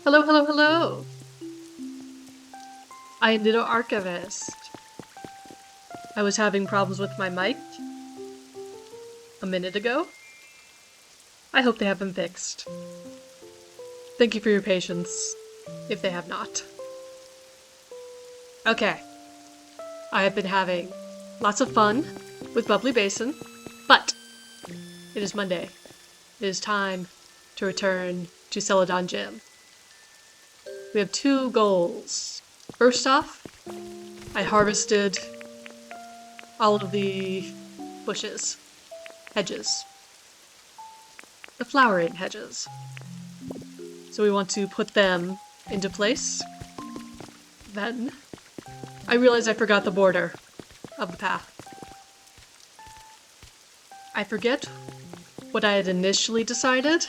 Hello, hello, hello! I am Little Archivist. I was having problems with my mic a minute ago. I hope they have been fixed. Thank you for your patience, if they have not. Okay. I have been having lots of fun with Bubbly Basin, but it is Monday. It is time to return to Celadon Gym. We have two goals. First off, I harvested all of the bushes, hedges, the flowering hedges. So we want to put them into place. Then I realized I forgot the border of the path. I forget what I had initially decided,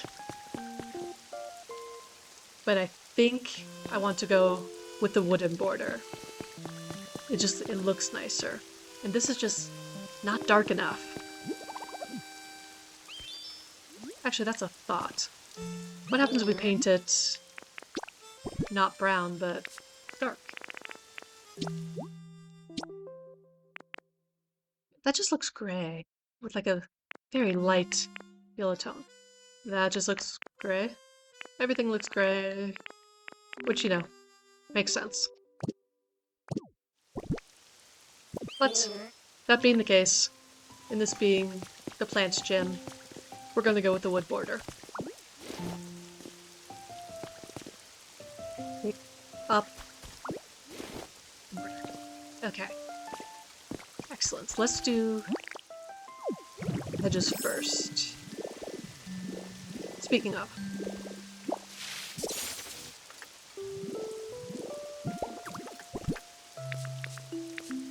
but I think I want to go with the wooden border. It looks nicer. And this is just not dark enough. Actually, that's a thought. What happens if we paint it not brown, but dark? That just looks gray, with like a very light yellow tone. That just looks gray. Everything looks gray, which, you know, makes sense. But that being the case, and this being the plants gym, we're gonna go with the wood border. Up. Okay. Excellent. Let's do hedges first. Speaking of.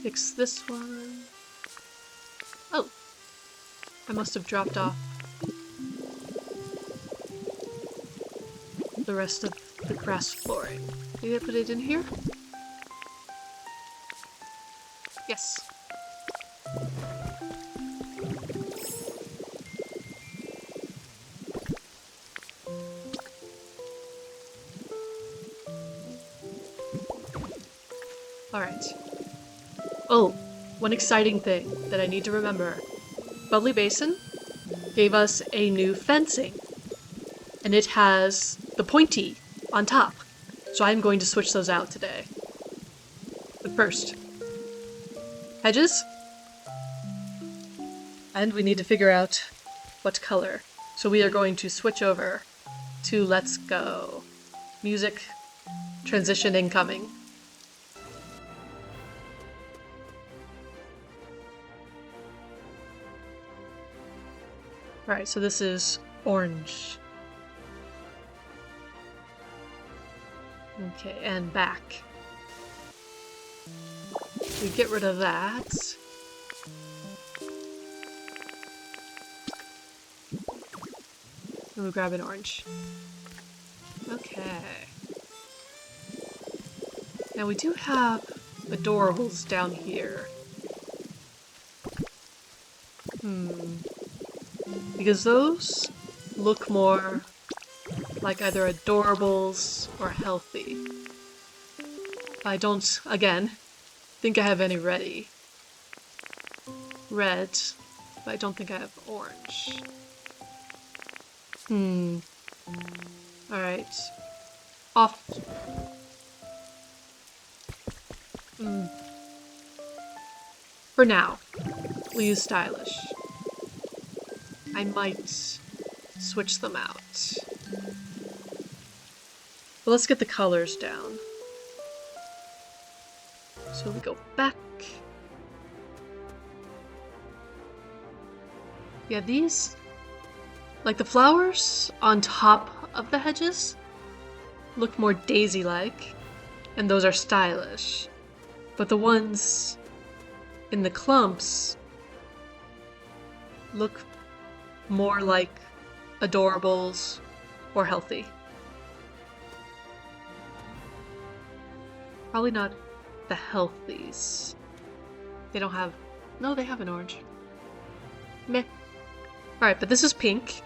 Fix this one. Oh! I must have dropped off the rest of the grass flooring. Maybe I put it in here? Yes. Alright. Oh, one exciting thing that I need to remember. Bubbly Basin gave us a new fencing. And it has the pointy on top. So I'm going to switch those out today. But first, hedges. And we need to figure out what color. So we are going to switch over to Let's Go. Music, transition incoming. Alright, so this is orange. Okay, and back. We get rid of that. And we grab an orange. Okay. Now we do have adorables down here. Because those look more like either adorables or healthy. I don't, again, think I have any ready. Red, but I don't think I have orange. Alright. Off. For now, we'll use stylish. I might switch them out. But let's get the colors down. So we go back. Yeah, these, like the flowers on top of the hedges, look more daisy-like, and those are stylish. But the ones in the clumps look more like adorables or healthy. Probably not the healthies. They don't have... No, they have an orange. Meh. Alright, but this is pink.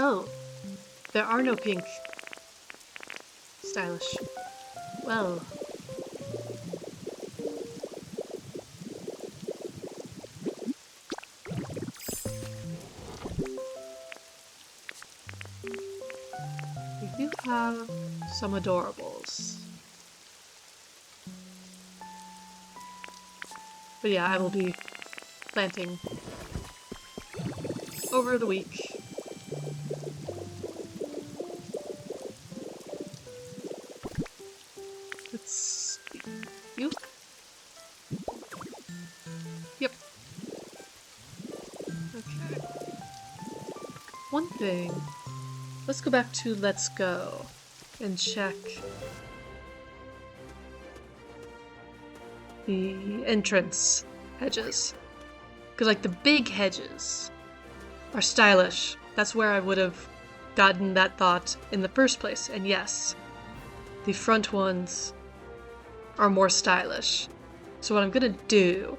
Oh, there are no pink. Stylish. Well. We do have some adorables. But yeah, I will be planting over the week. Let's see. You? Yep. Okay. One thing. Let's go back to Let's Go and check the entrance hedges. Because, like, the big hedges are stylish. That's where I would have gotten that thought in the first place. And yes, the front ones are more stylish. So what I'm gonna do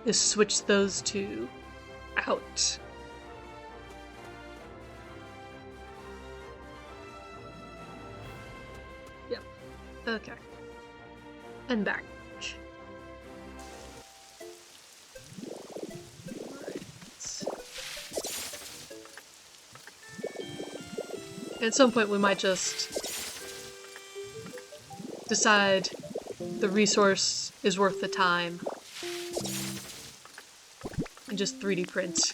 is switch those two out. Yep. Okay. And back. At some point we might just decide the resource is worth the time and just 3D print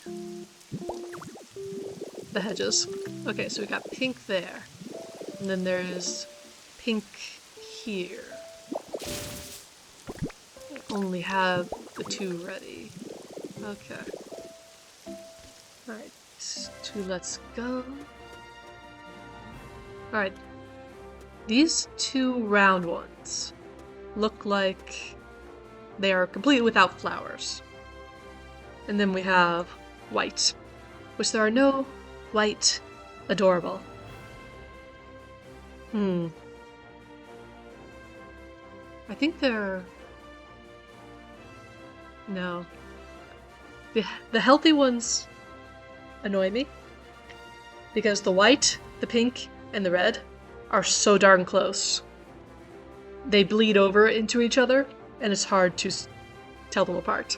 the hedges. Okay, so we got pink there, and then there's pink here. I only have the 2 ready. Okay. Alright, 2 Let's Go. Alright, these 2 round ones look like they are completely without flowers. And then we have white, which there are no white adorable. I think they're... No. The healthy ones annoy me, because the white, the pink, and the red are so darn close. They bleed over into each other, and it's hard to tell them apart.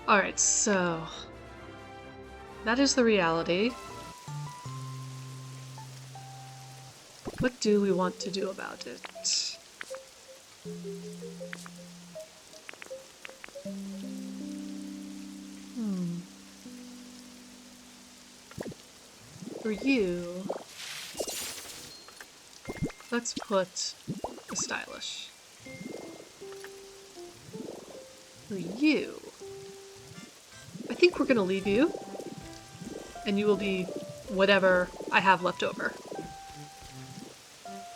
Alright, so... that is the reality. What do we want to do about it? For you... let's put a stylish. For you... I think we're gonna leave you, and you will be whatever I have left over.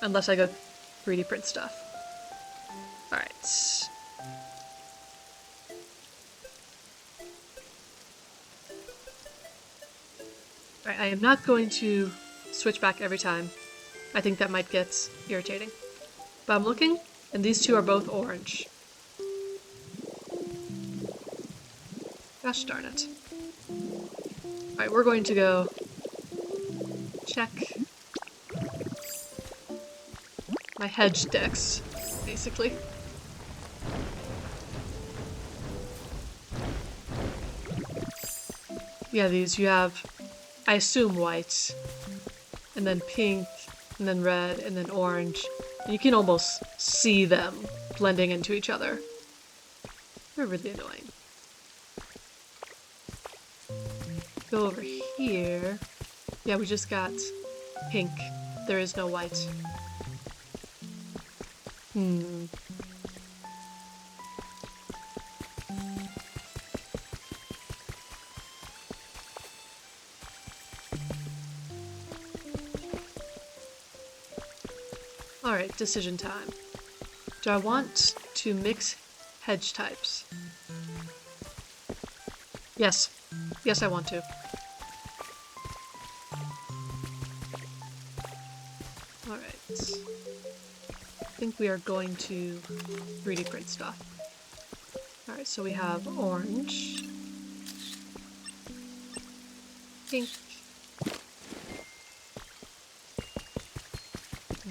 Unless I go 3D print stuff. Alright. Alright, I am not going to switch back every time. I think that might get irritating. But I'm looking, and these 2 are both orange. Gosh darn it. Alright, we're going to go check my hedge decks, basically. Yeah, these you have, I assume, white, and then pink, and then red, and then orange. And you can almost see them blending into each other. They're really annoying. Go over here. Yeah, we just got pink. There is no white. Alright, decision time. Do I want to mix hedge types? Yes. Yes, I want to. Alright. I think we are going to 3D print stuff. Alright, so we have orange, pink,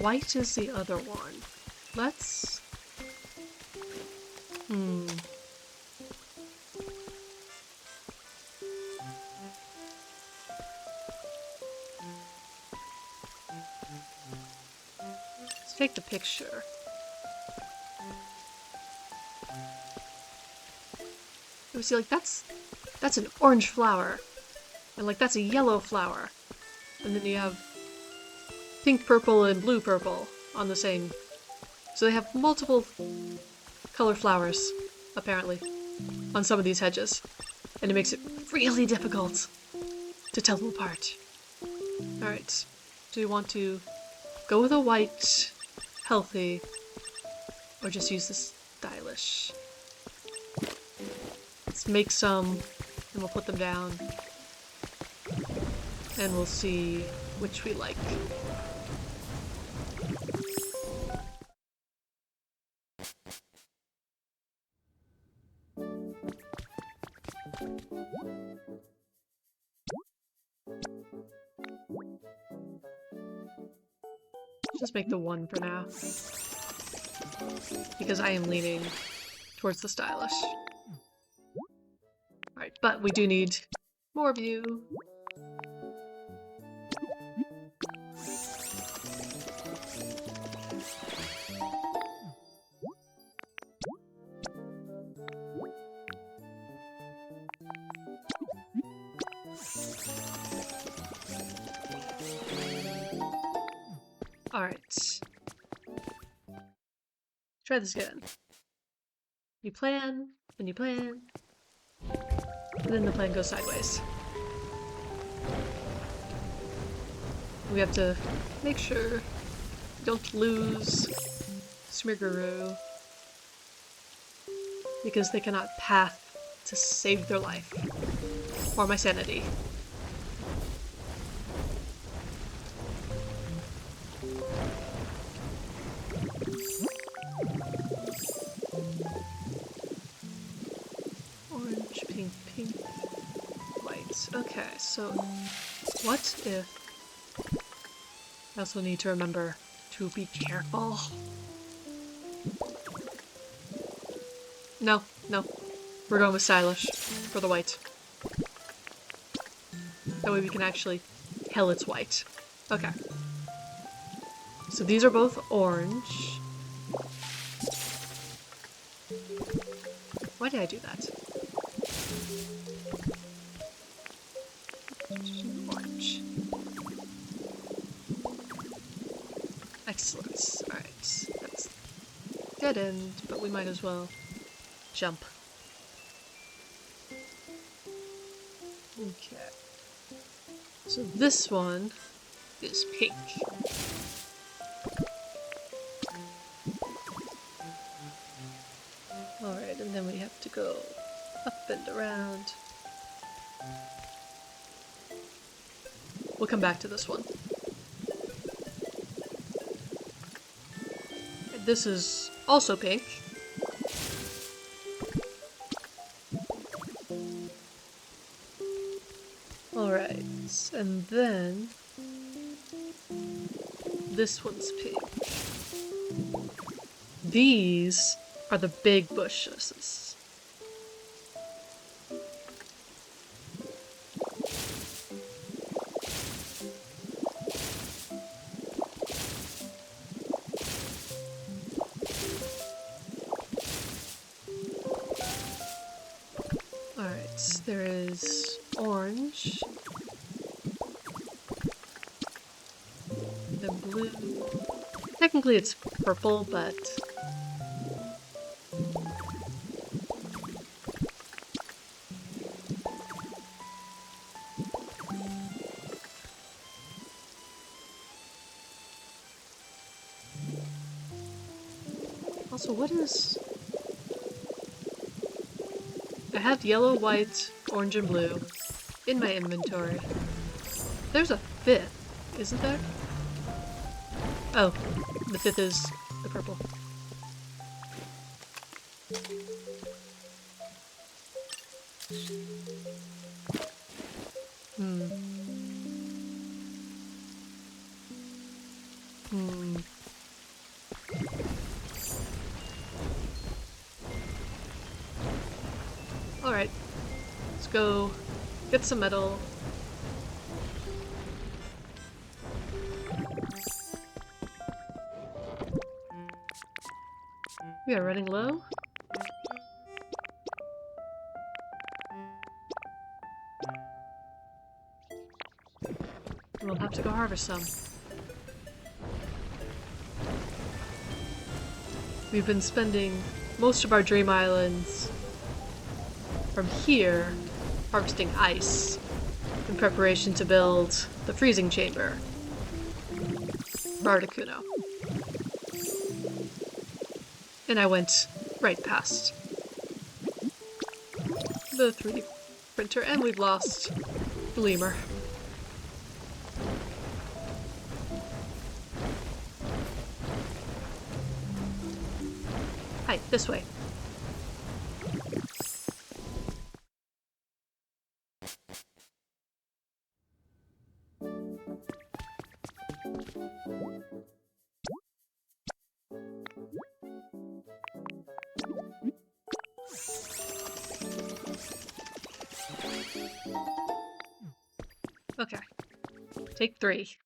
white is the other one. Let's... Let's take the picture. You see, like, that's an orange flower. And, like, that's a yellow flower. And then you have pink purple and blue purple on the same. So they have multiple color flowers, apparently, on some of these hedges. And it makes it really difficult to tell them apart. Alright, do you want to go with a white, healthy, or just use the stylish? Let's make some, and we'll put them down. And we'll see which we like. Just make the one for now. Because I am leaning towards the stylish. Alright, but we do need more of you. Alright. Try this again. You plan, and you plan, and then the plan goes sideways. We have to make sure we don't lose Smirgaroo, because they cannot path to save their life. Or my sanity. Orange, pink, pink, white. Okay, so what if... I also need to remember to be careful. No, no. We're going with stylish for the white. That way we can actually tell it's white. Okay. So these are both orange. Why did I do that? Orange. Excellent. Alright. That's dead end, but we might as well jump. Okay. So this one is pink. Alright, and then we have to go up and around. We'll come back to this one. This is also pink. Alright, and then this one's pink. These are the big bushes. Alright, there is orange. Then blue. Technically it's purple, but... Also, what is... I have yellow, white, orange, and blue in my inventory. There's a fifth, isn't there? Oh, the fifth is the purple. go get some metal. We are running low. We'll have to go harvest some. We've been spending most of our dream islands from here harvesting ice in preparation to build the freezing chamber for Articuno. And I went right past the 3D printer and we've lost the lemur. Hi, this way. Okay. Take 3.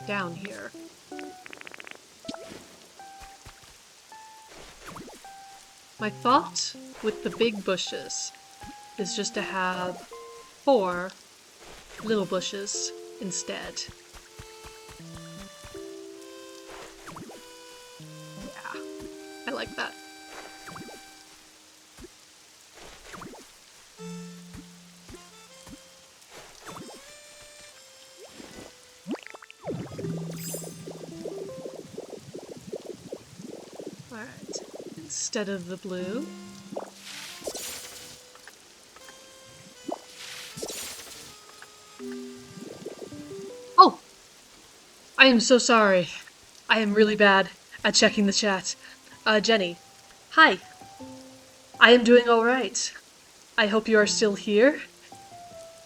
Down here. My thought with the big bushes is just to have 4 little bushes instead. Yeah, I like that. Alright, instead of the blue. Oh! I am so sorry. I am really bad at checking the chat. Jenny. Hi. I am doing alright. I hope you are still here.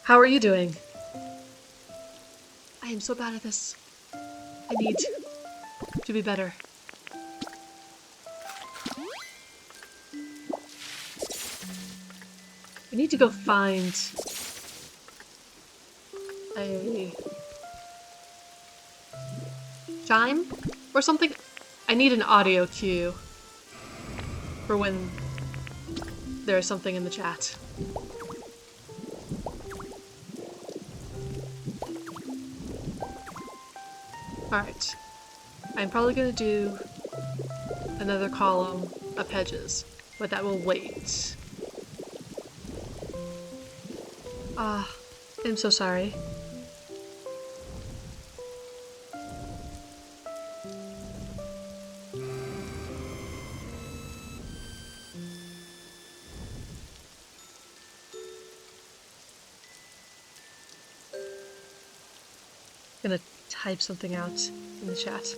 How are you doing? I am so bad at this. I need to be better. I need to go find a chime or something. I need an audio cue for when there is something in the chat. Alright. I'm probably gonna do another column of hedges, but that will wait. I'm so sorry. Gonna type something out in the chat.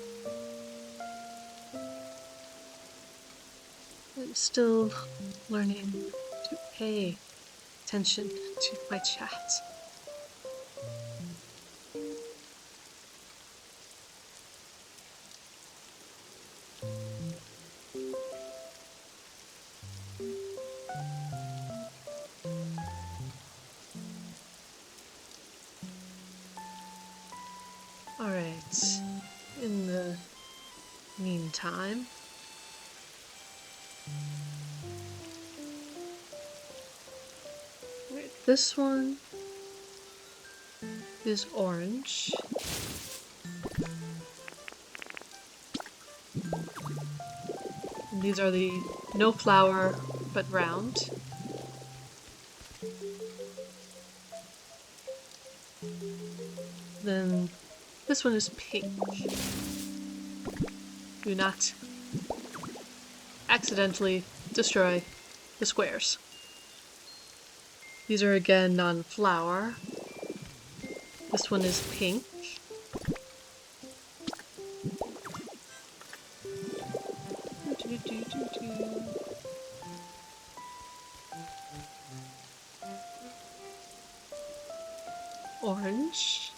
I'm still learning to pay attention to my chat. Alright, in the meantime, right, this one is orange. And these are the no flower but round. Then this one is pink. Do not accidentally destroy the squares. These are again non-flower. This one is pink. Orange.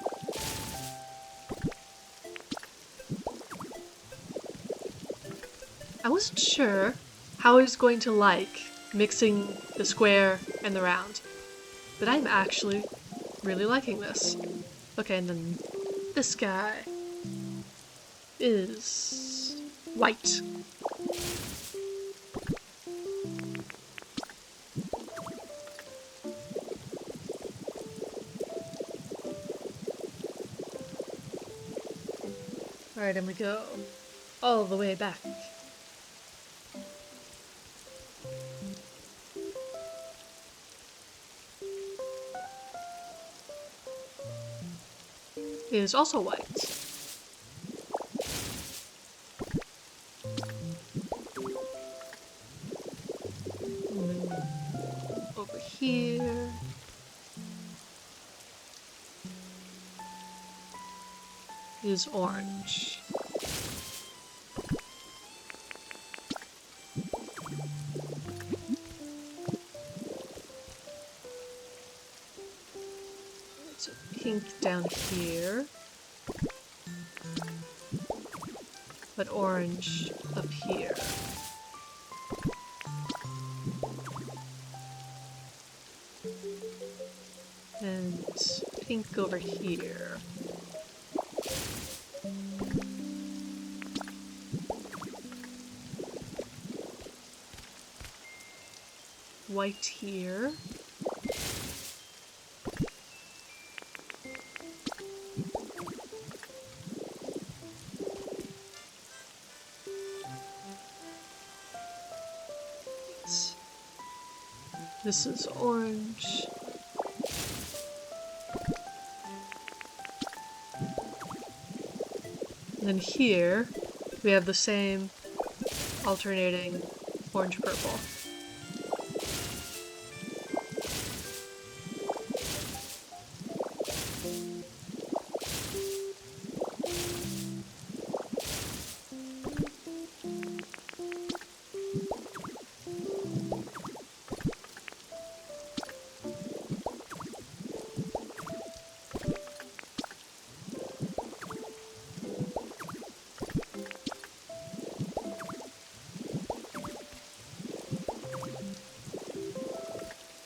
I wasn't sure how I was going to like mixing the square and the round, but I'm actually really liking this. Okay, and then this guy is white. Alright, and we go all the way back. It is also white. And then over here. Is orange. It's a pink down here, but orange up here. And pink over here. White here. This is orange. And then here we have the same alternating orange-purple.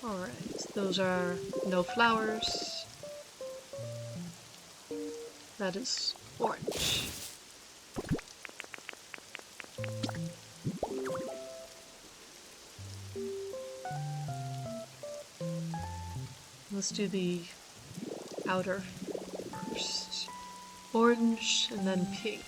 Alright, those are no flowers. That is orange. Let's do the outer first. Orange and then pink.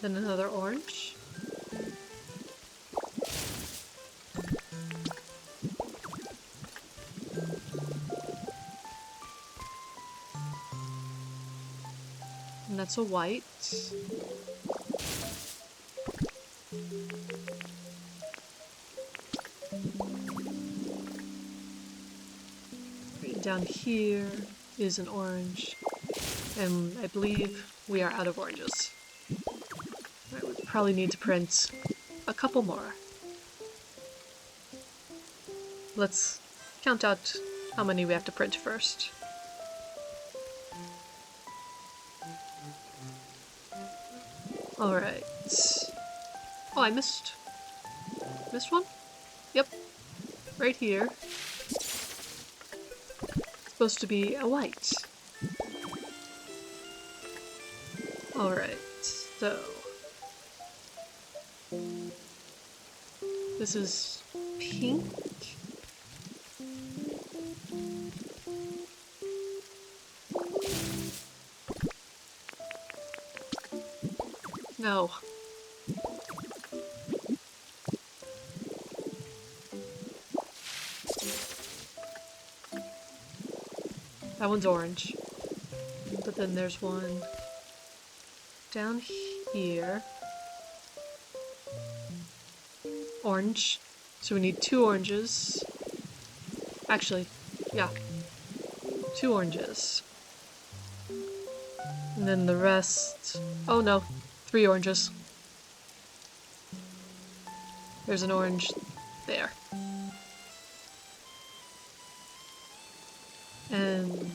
Then another orange. And that's a white. Right down here is an orange. And I believe we are out of oranges. I would probably need to print a couple more. Let's count out how many we have to print first. Alright. Oh, I missed one? Yep. Right here. It's supposed to be a white. Alright, so this is pink. No. That one's orange. But then there's one down here. orange. So we need 2 oranges. Actually, yeah. 2 oranges. And then the rest... Oh no, 3 oranges. There's an orange there. And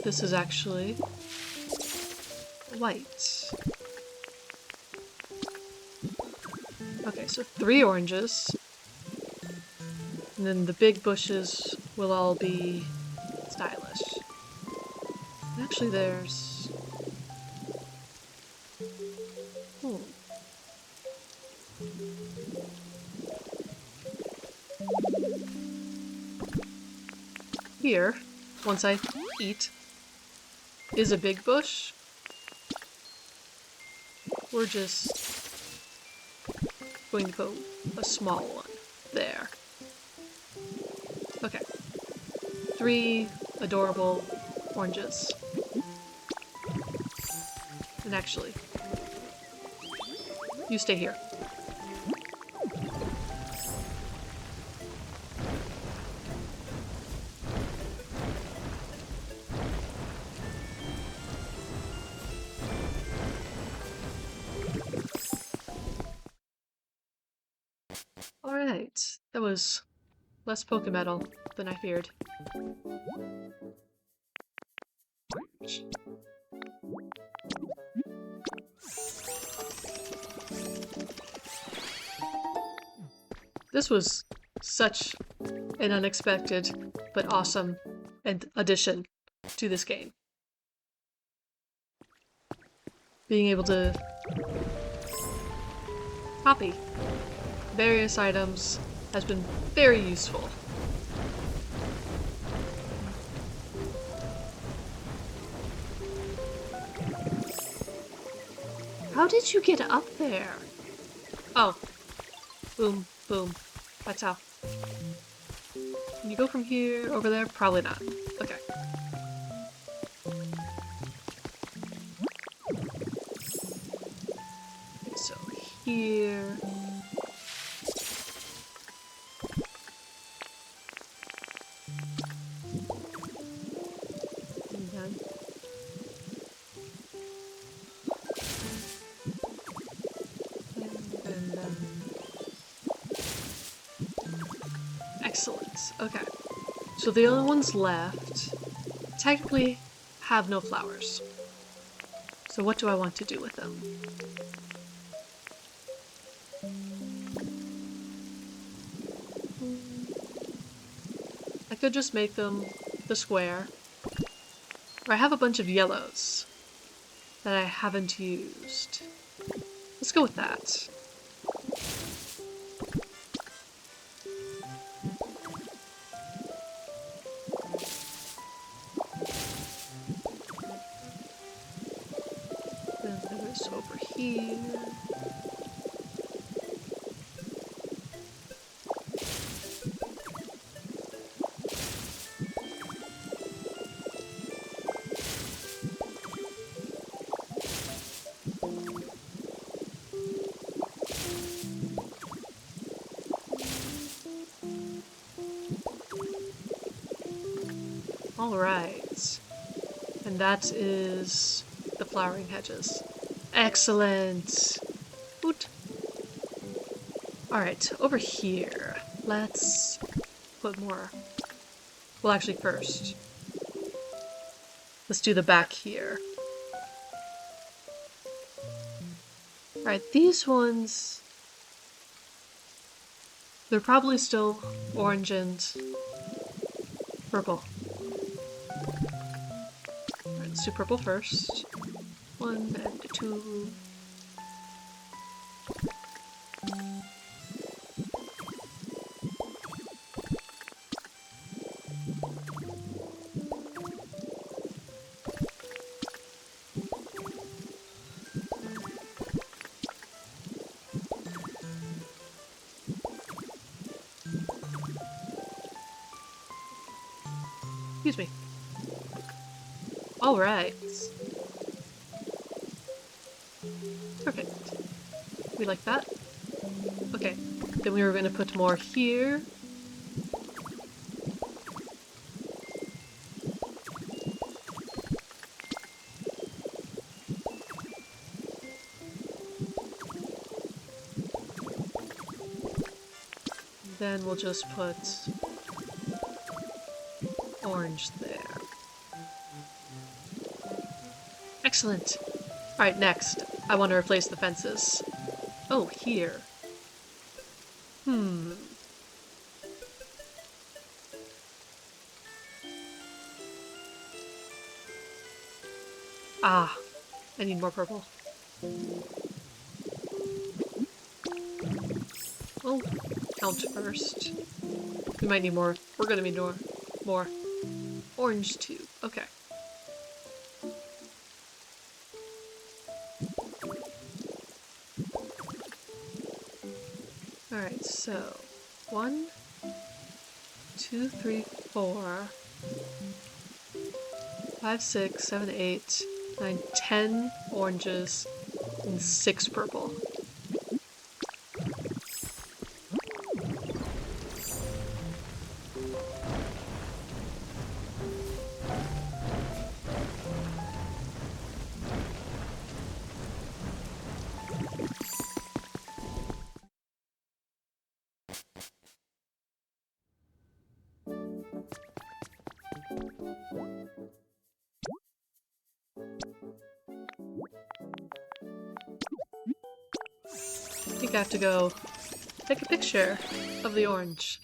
this is actually white. Okay, so 3 oranges. And then the big bushes will all be stylish. Actually, there's... Here, once I eat, is a big bush. We're just going to put a small one there. Okay. 3 adorable oranges. And actually, you stay here. Alright, that was less Pokemetal than I feared. This was such an unexpected but awesome addition to this game. Being able to copy various items has been very useful. How did you get up there? Oh. Boom, boom. That's how. Can you go from here over there? Probably not. Okay. So here... And then... And then... Excellent. Okay. So the only ones left technically have no flowers. So what do I want to do with them? I could just make them the square. Or I have a bunch of yellows that I haven't used. Let's go with that. Then there's over here. Alright. And that is the flowering hedges. Excellent! Oot. Alright, over here. Let's put more. Well, actually first. Let's do the back here. Alright, these ones... They're probably still orange and purple. Alright, let's do purple first. 1 and 2. Excuse me. Alright. Perfect. We like that? Okay. Then we were going to put more here. Then we'll just put orange there. Excellent. Alright, next. I want to replace the fences. Oh, here. Ah, I need more purple. Well, count first. We might need more. We're gonna need more. More. Orange too. Okay. Alright, so 1, 2, 3, 4, 5, 6, 7, 8, 9, 10 oranges, and 6 purple. I think I have to go take a picture of the orange.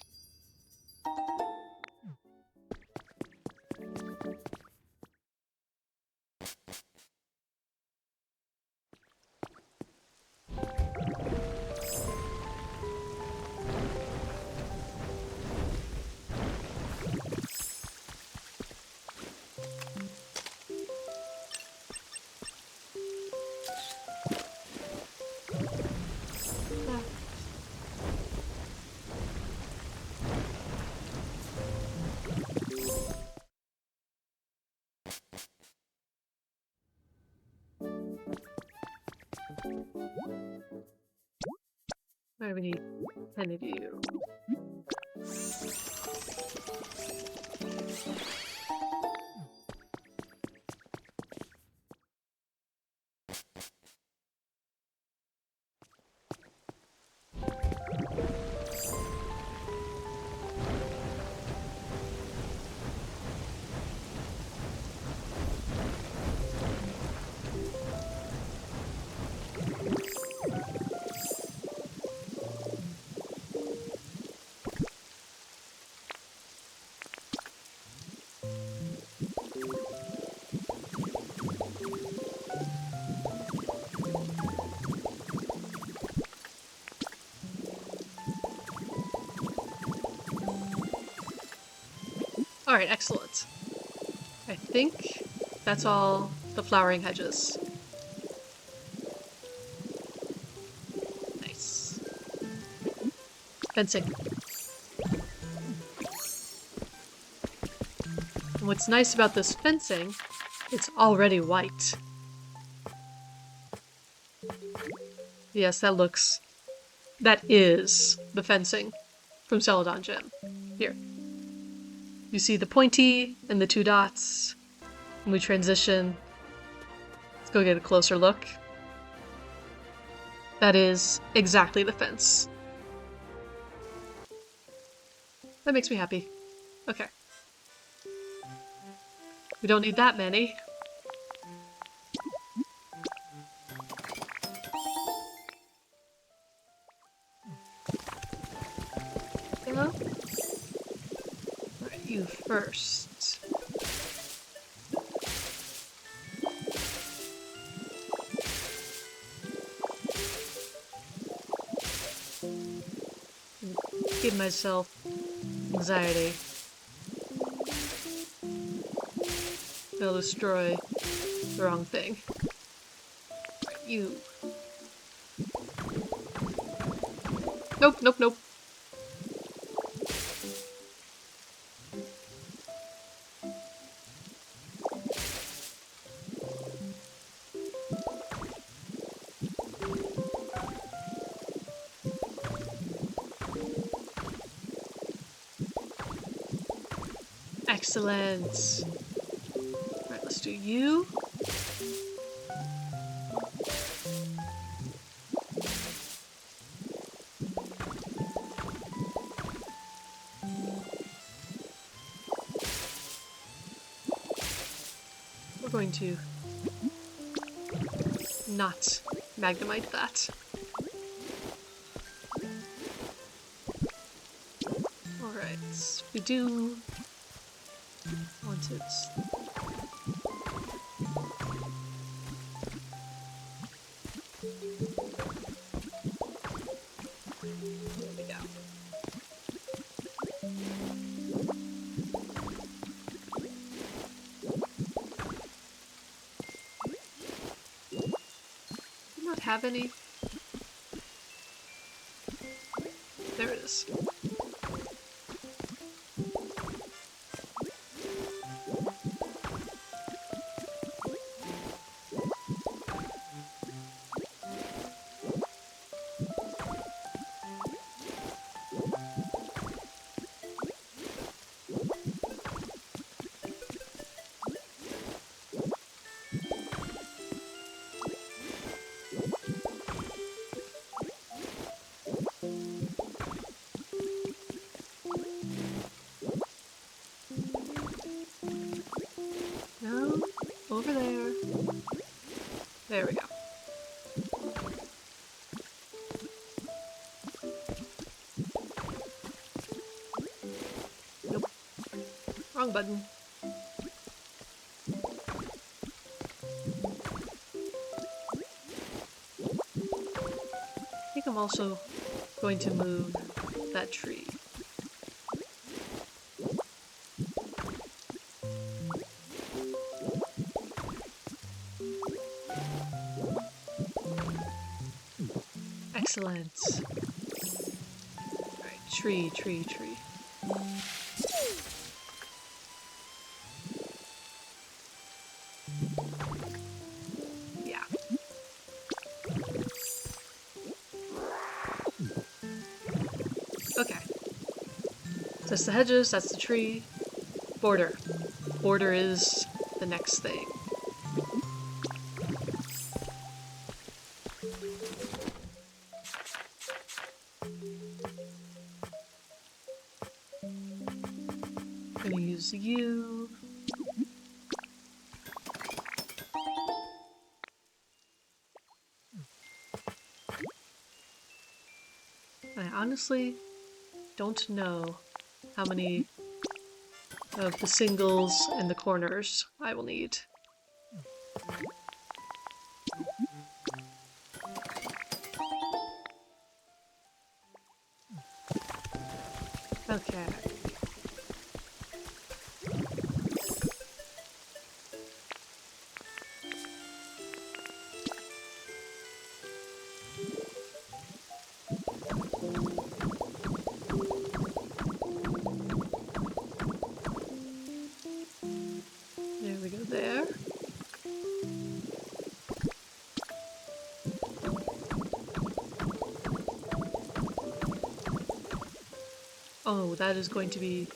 Why we need 10 of you? Alright, excellent. I think that's all the flowering hedges. Nice. Fencing. And what's nice about this fencing, it's already white. Yes, that is the fencing from Celadon Gym. Here. You see the pointy and the 2 dots. When we transition, let's go get a closer look. That is exactly the fence. That makes me happy. Okay. We don't need that many. Hello? Alright, you first. Give myself anxiety. They'll destroy the wrong thing. You. Nope, nope, nope. Excellent. Alright, let's do you. We're going to not Magnemite that. Alright, we do want it. There we go. Do not have any. There it is. No, over there. There we go. Nope. Wrong button. I think I'm also going to move that tree. Excellent. Alright, tree. Yeah. Okay. So that's the hedges, that's the tree. Border. Border is the next thing. I'm gonna use you. I honestly don't know how many of the singles and the corners I will need. Okay. There we go there. Oh, that is going to be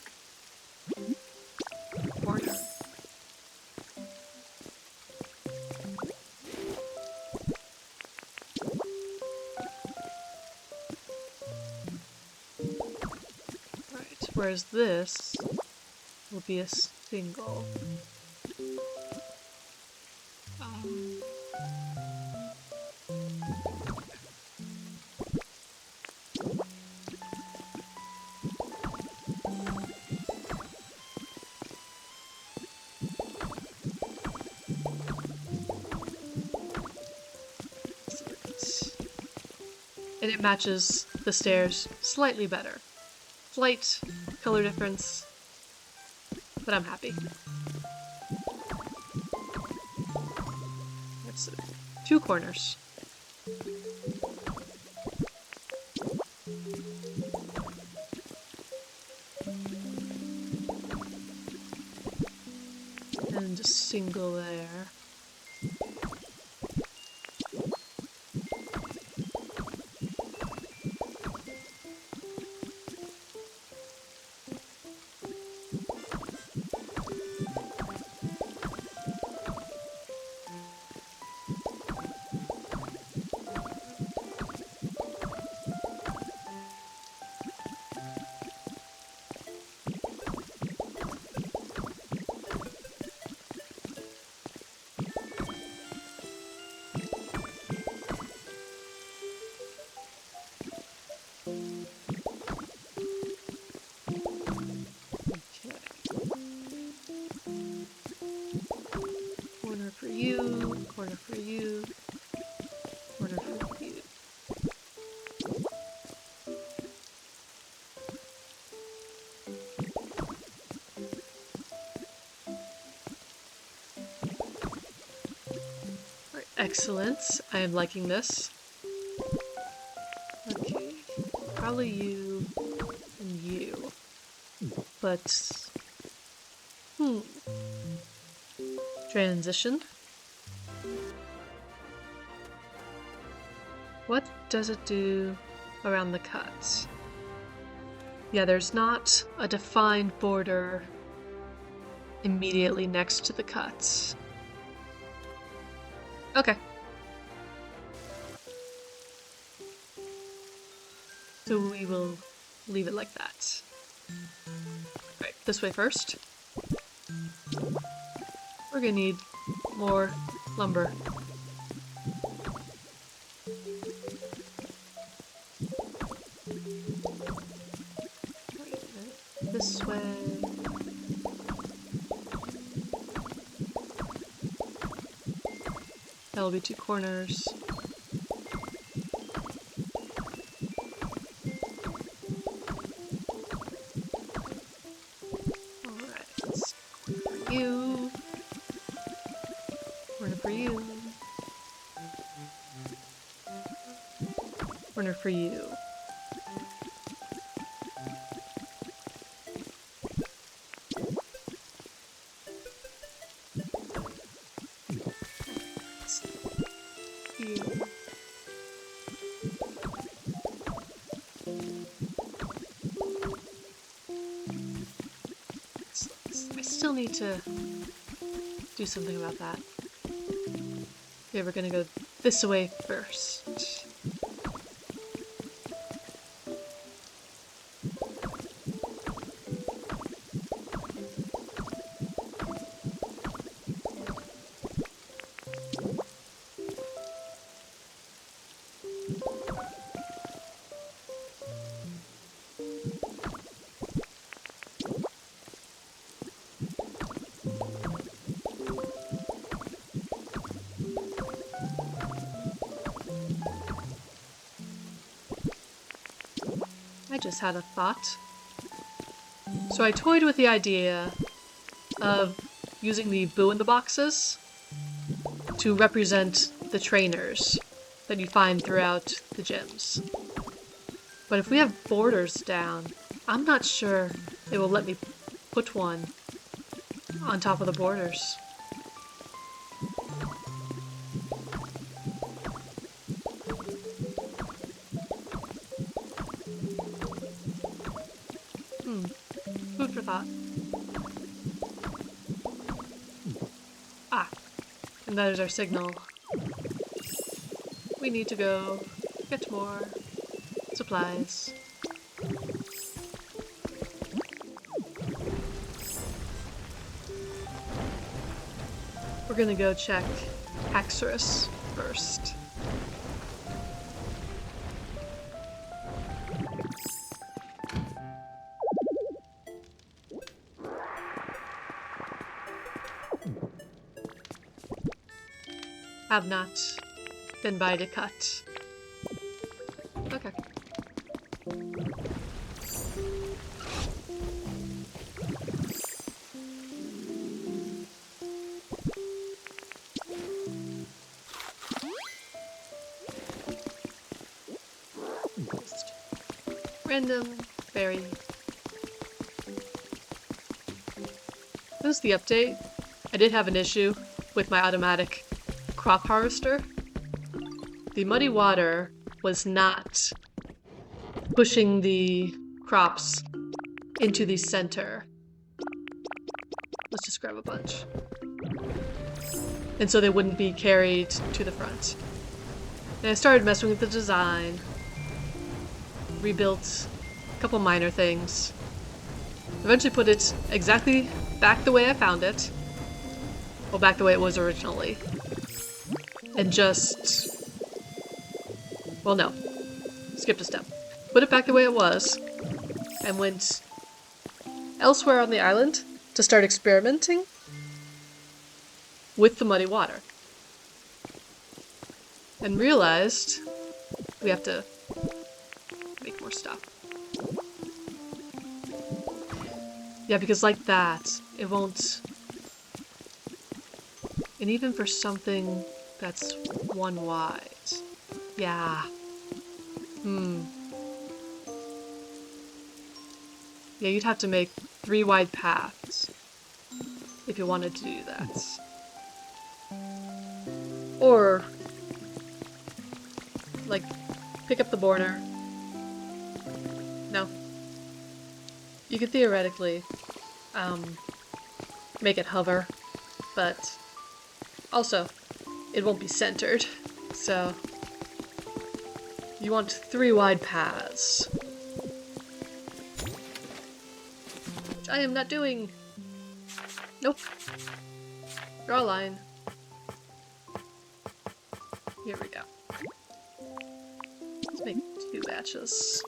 corner. Right, whereas this will be a single. And it matches the stairs slightly better. Slight color difference, but I'm happy. That's 2 corners. And a single there. Corner for you. Corner for you. Alright, excellent. I am liking this. Okay. Probably you and you. But... Transition. What does it do around the cuts? Yeah, there's not a defined border immediately next to the cuts. Okay. So we will leave it like that. Right, this way first. We're gonna need more lumber. This way. That'll be 2 corners. Alright, for you. Corner for you. Corner for you. I still need to do something about that. Okay, we're gonna go this way first. I just had a thought. So I toyed with the idea of using the boo in the boxes to represent the trainers that you find throughout the gyms. But if we have borders down, I'm not sure it will let me put one on top of the borders. Food for thought. Ah, and that is our signal. We need to go get more supplies. We're gonna go check Haxorus first. Have not been by to cut. Okay. Just random berry. That was the update. I did have an issue with my automatic crop harvester. The muddy water was not pushing the crops into the center. Let's just grab a bunch. And so they wouldn't be carried to the front. And I started messing with the design, rebuilt a couple minor things, eventually put it exactly back the way I found it. Well, back the way it was originally. And just... well, no. Skipped a step. Put it back the way it was, and went elsewhere on the island to start experimenting with the muddy water. and realized we have to make more stuff. Yeah, because like that, it won't... And even for something that's 1 wide. Yeah. Yeah, you'd have to make 3 wide paths if you wanted to do that. Or, like, pick up the border. No. You could theoretically, make it hover, but also, it won't be centered, so you want 3 wide paths. Which I am not doing. Nope. Draw a line. Here we go. Let's make 2 batches.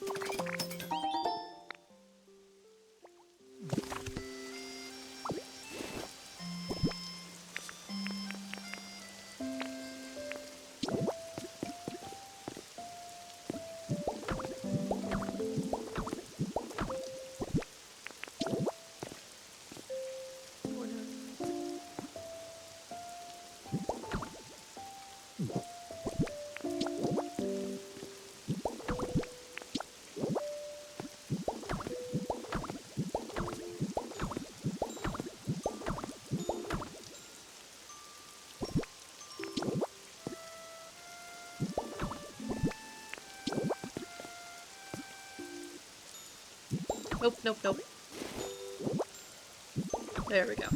Nope, nope, nope. There we go.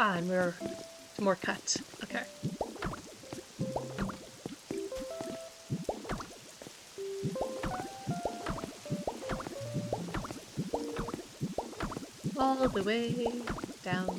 Ah, and we're more cut. Okay. All the way down.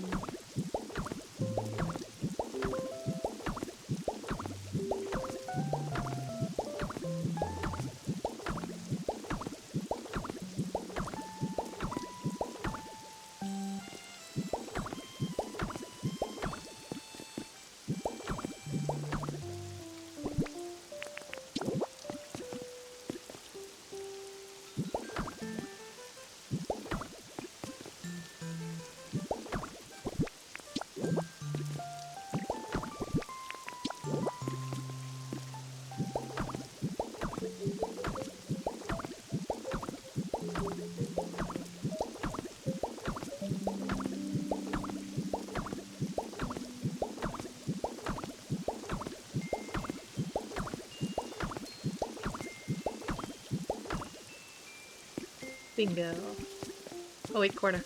Bingo. Oh wait, corner.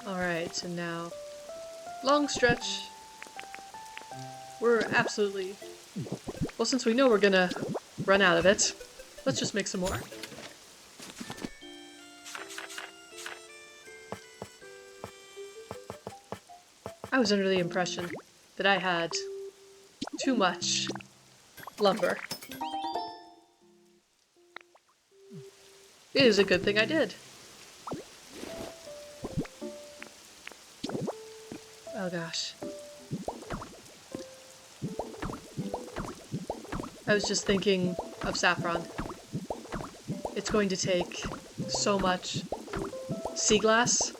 Alright, so now, long stretch. We're absolutely... Well, since we know we're gonna run out of it, let's just make some more. I was under the impression that I had too much lumber. It is a good thing I did. Oh gosh. I was just thinking of saffron. It's going to take so much sea glass.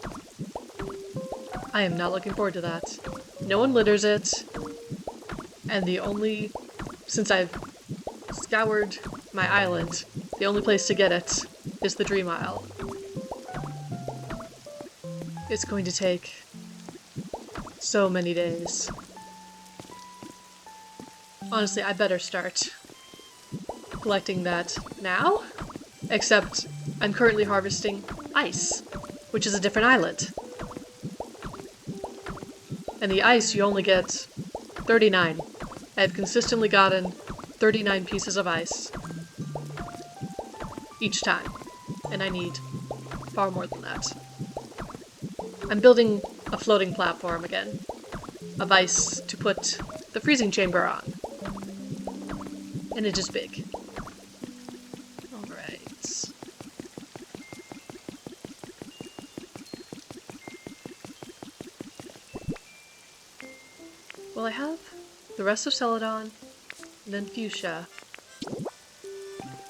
I am not looking forward to that. No one litters it, and since I've scoured my island, the only place to get it is the Dream Isle. It's going to take so many days. Honestly, I better start collecting that now, except I'm currently harvesting ice, which is a different island. And the ice, you only get 39. I've consistently gotten 39 pieces of ice each time, and I need far more than that. I'm building a floating platform again, of ice to put the freezing chamber on, and it is big. Alright. Well, I have the rest of Celadon, and then Fuchsia,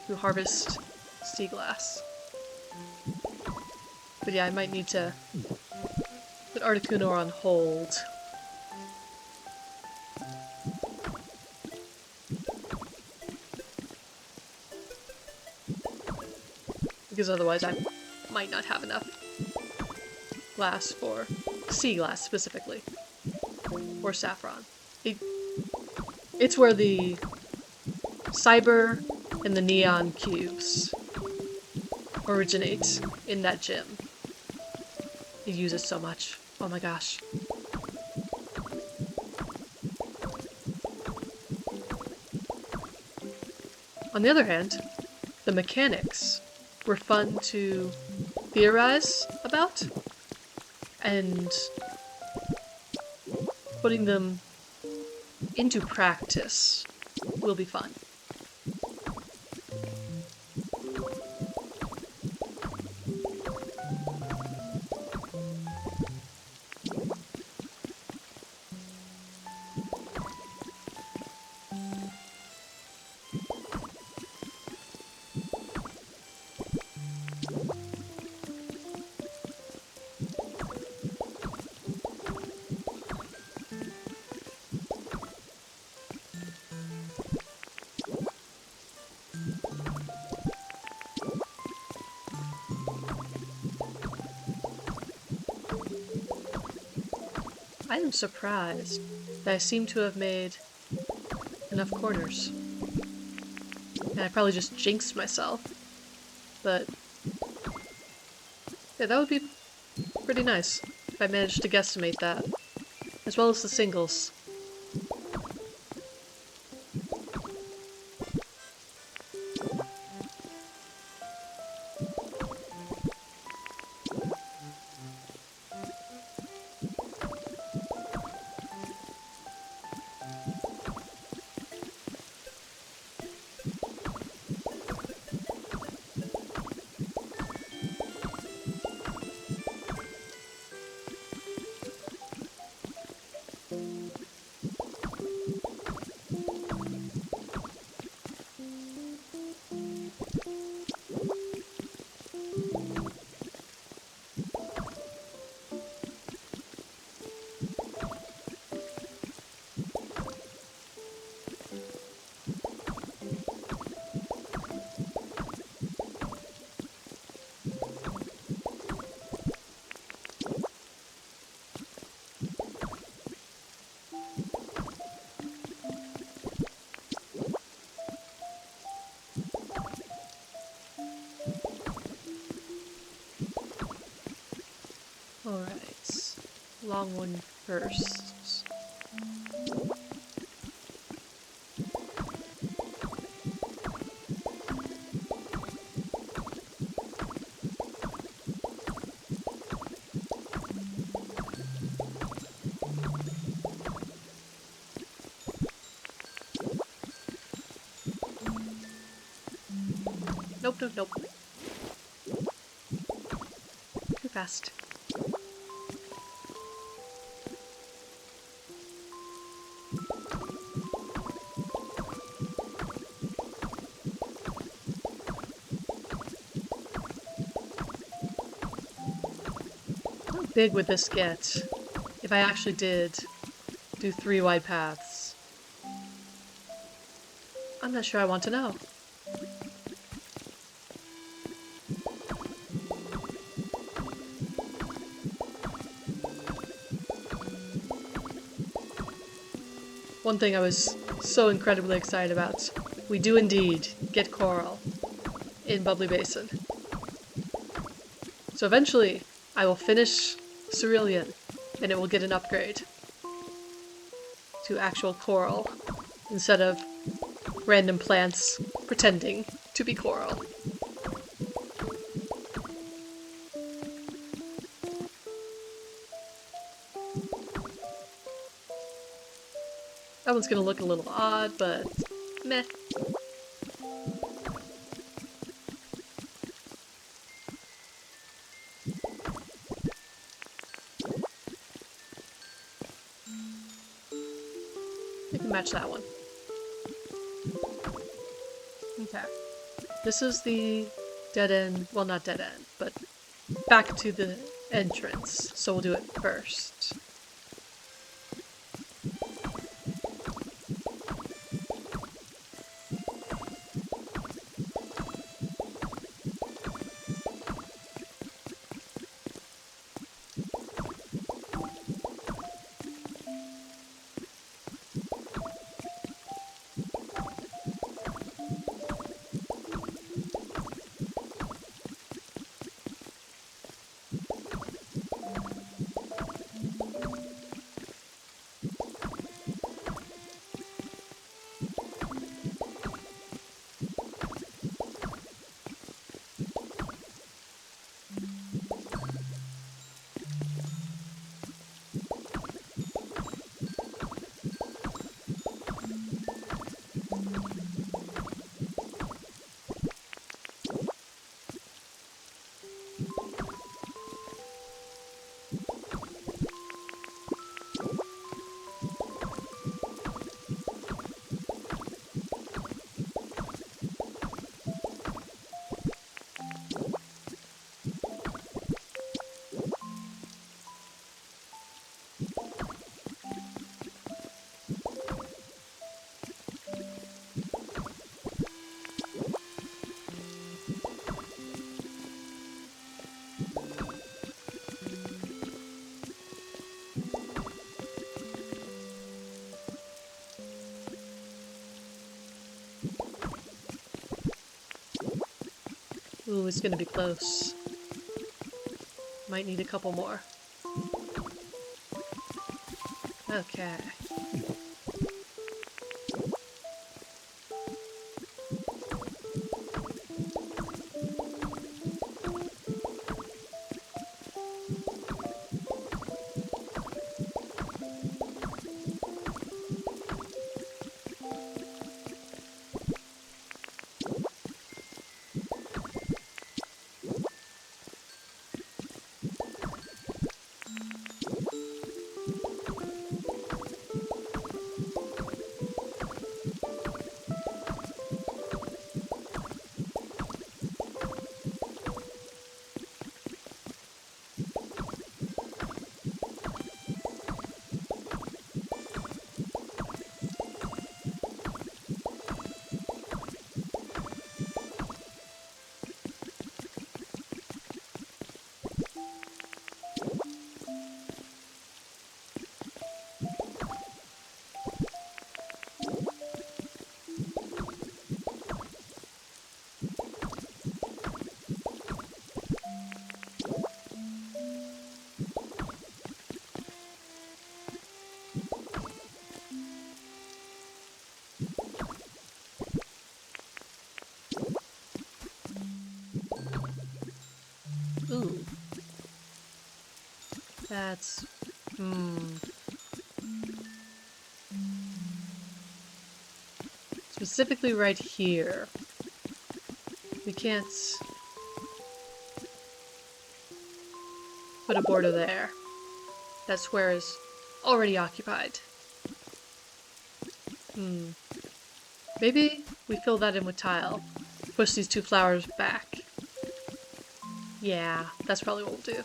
who harvest sea glass. But yeah, I might need to put Articuno on hold. Because otherwise I might not have enough glass for sea glass specifically. Or saffron. It's where the cyber and the neon cubes originate in that gym. It uses so much. Oh my gosh. On the other hand, the mechanics were fun to theorize about, and putting them into practice will be fun. I am surprised that I seem to have made enough corners. And I probably just jinxed myself. But yeah, that would be pretty nice if I managed to guesstimate that. As well as the singles. long one first. Nope, nope, nope. Too fast. How big would this get if I actually did do 3 wide paths? I'm not sure I want to know. One thing I was so incredibly excited about, we do indeed get coral in Bubbly Basin. So eventually, I will finish Cerulean, and it will get an upgrade to actual coral, instead of random plants pretending to be coral. That one's gonna look a little odd, but meh. We can match that one. Okay. This is the dead end, well, not dead end, but back to the entrance, so we'll do it first. Ooh, it's gonna be close. Might need a couple more. Okay. That's... Specifically right here. We can't put a border there. That square is already occupied. Maybe we fill that in with tile. Push these two flowers back. Yeah, that's probably what we'll do.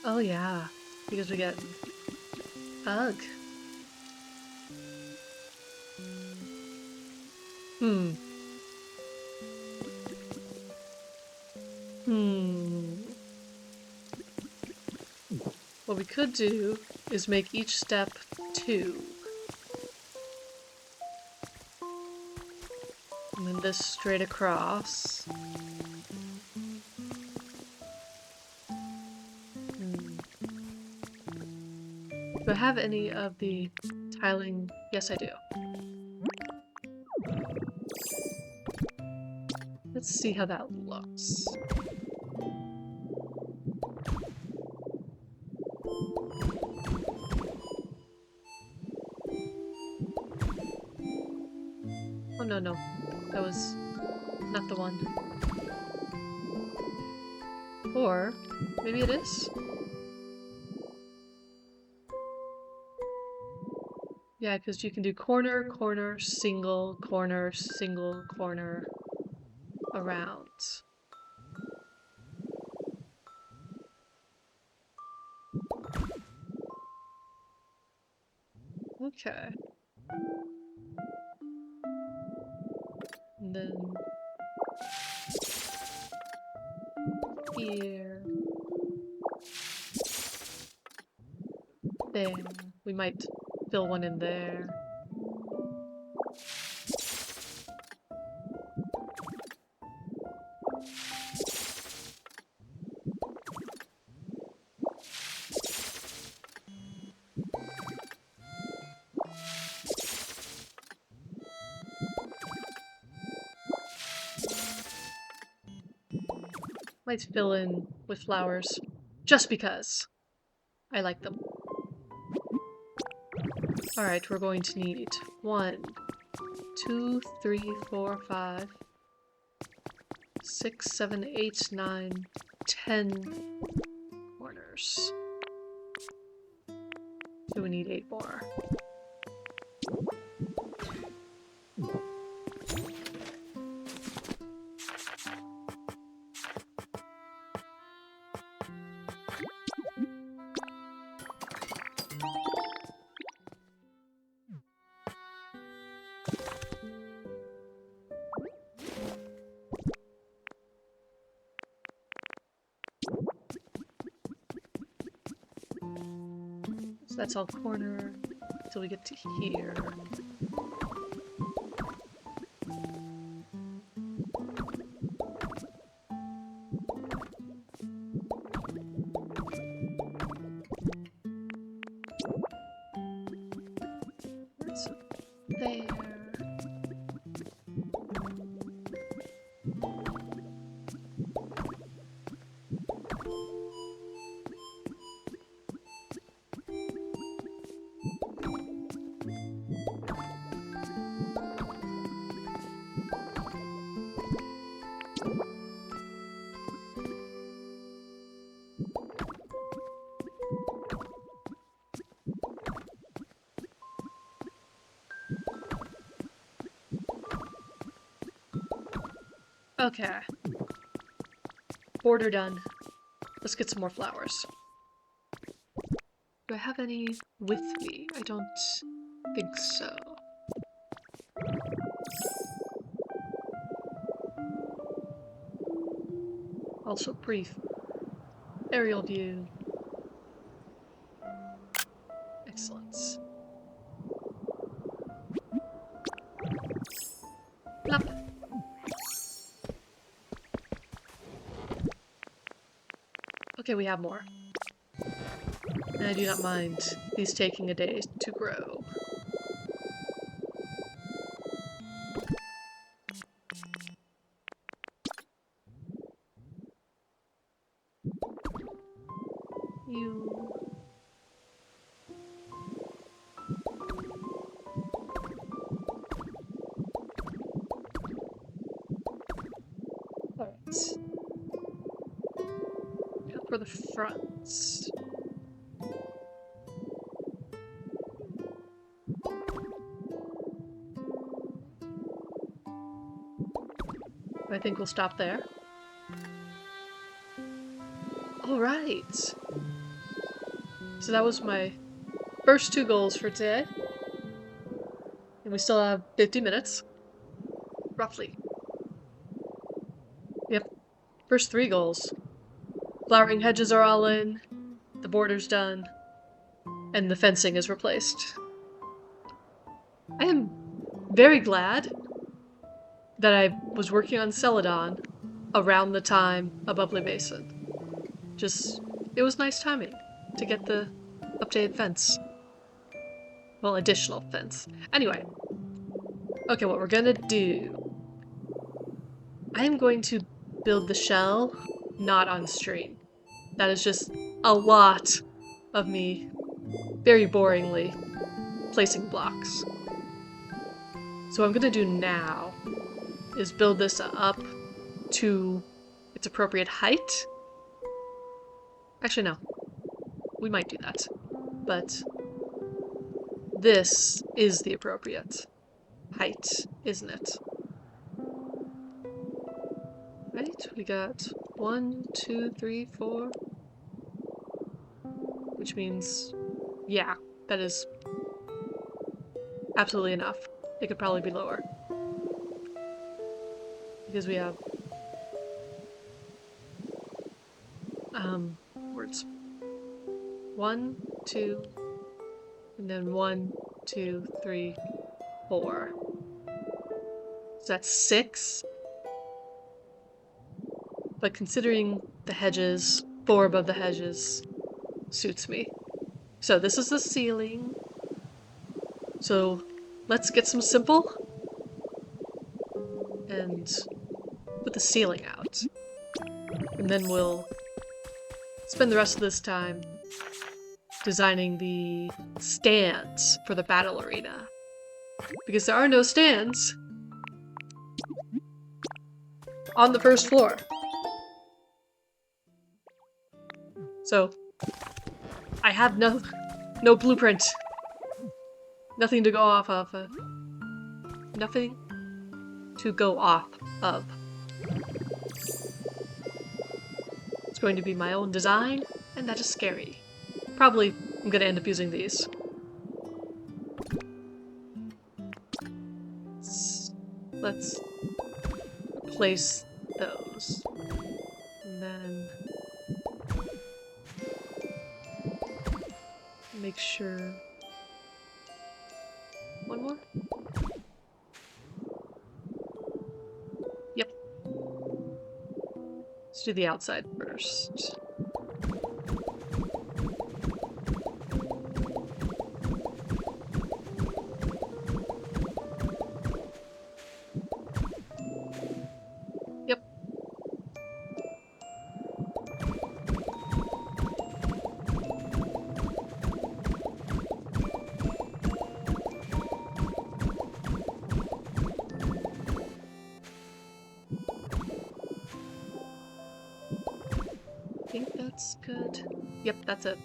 Oh yeah, because we get ugh. What we could do is make each step 2. And then this straight across. Do I have any of the tiling? Yes, I do. Let's see how that looks. Oh no, no. That was not the one. Or maybe it is? Yeah, because you can do corner, corner, single, corner, around. Okay. And then here. There. We might fill one in there. Might fill in with flowers, just because I like them. Alright, we're going to need 1, 2, 3, 4, 5, 6, 7, 8, 9, 10 corners. So we need 8 more. So that's all corner until we get to here. That's there. Okay. Border done. Let's get some more flowers. Do I have any with me? I don't think so. Also brief aerial view. Excellent. Plop. Okay, we have more. And I do not mind these taking a day to grow. You. Alright. Now for the front. I think we'll stop there. Alright. So that was my first 2 goals for today. And we still have 50 minutes. Roughly. Yep. First 3 goals. Flowering hedges are all in. The border's done. And the fencing is replaced. I am very glad that I was working on Celadon around the time of Bubbly Basin. Just, it was nice timing to get the updated fence. Well, additional fence. Anyway. Okay, what we're gonna do. I am going to build the shell not on stream. That is just a lot of me very boringly placing blocks. So what I'm gonna do now is build this up to its appropriate height. Actually, no. We might do that. But this is the appropriate height, isn't it? Right? We got 1, 2, 3, 4. Which means, yeah, that is absolutely enough. It could probably be lower. Because we have words. 1, 2, and then 1, 2, 3, 4. So that's 6. But considering the hedges, 4 above the hedges suits me. So this is the ceiling. So let's get some simple and put the ceiling out. And then we'll spend the rest of this time designing the stands for the battle arena. Because there are no stands on the first floor. So I have no blueprint. Nothing to go off of. Nothing to go off of. It's going to be my own design, and that is scary. Probably I'm gonna end up using these. Let's replace those. And then make sure. One more? Yep. Let's do the outside first. Yep. I think that's good. Yep, that's it.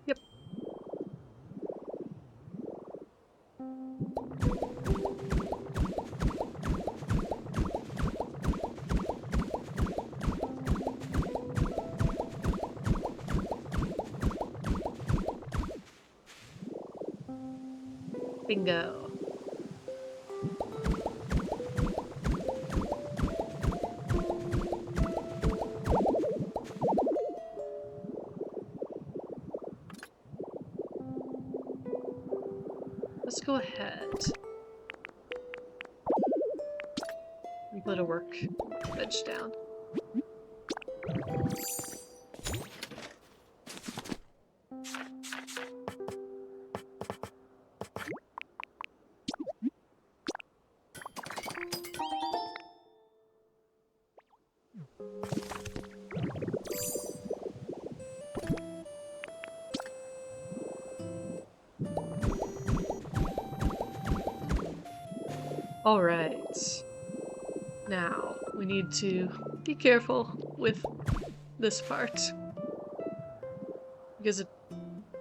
Yep. Bingo. let's go ahead and put a workbench down. Alright. Now, we need to be careful with this part. Because it...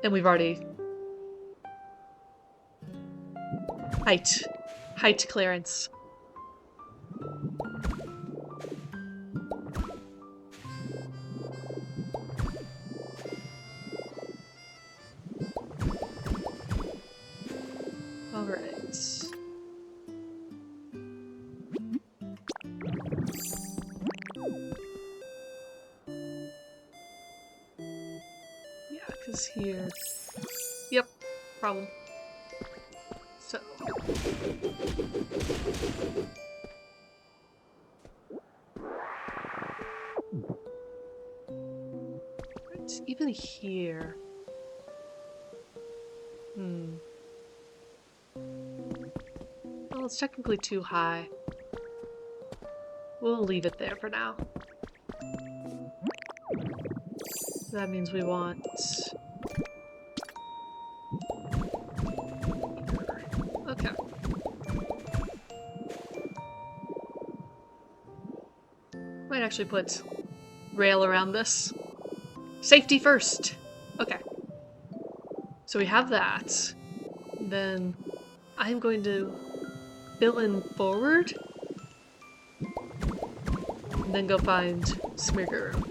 And we've already... Height clearance. Alright. Is here. Yep, problem. So. Right, even here. Well, it's technically too high. We'll leave it there for now. That means we want... Okay. Might actually put rail around this. Safety first! Okay. So we have that. Then I'm going to fill in forward. And then go find Smirguru.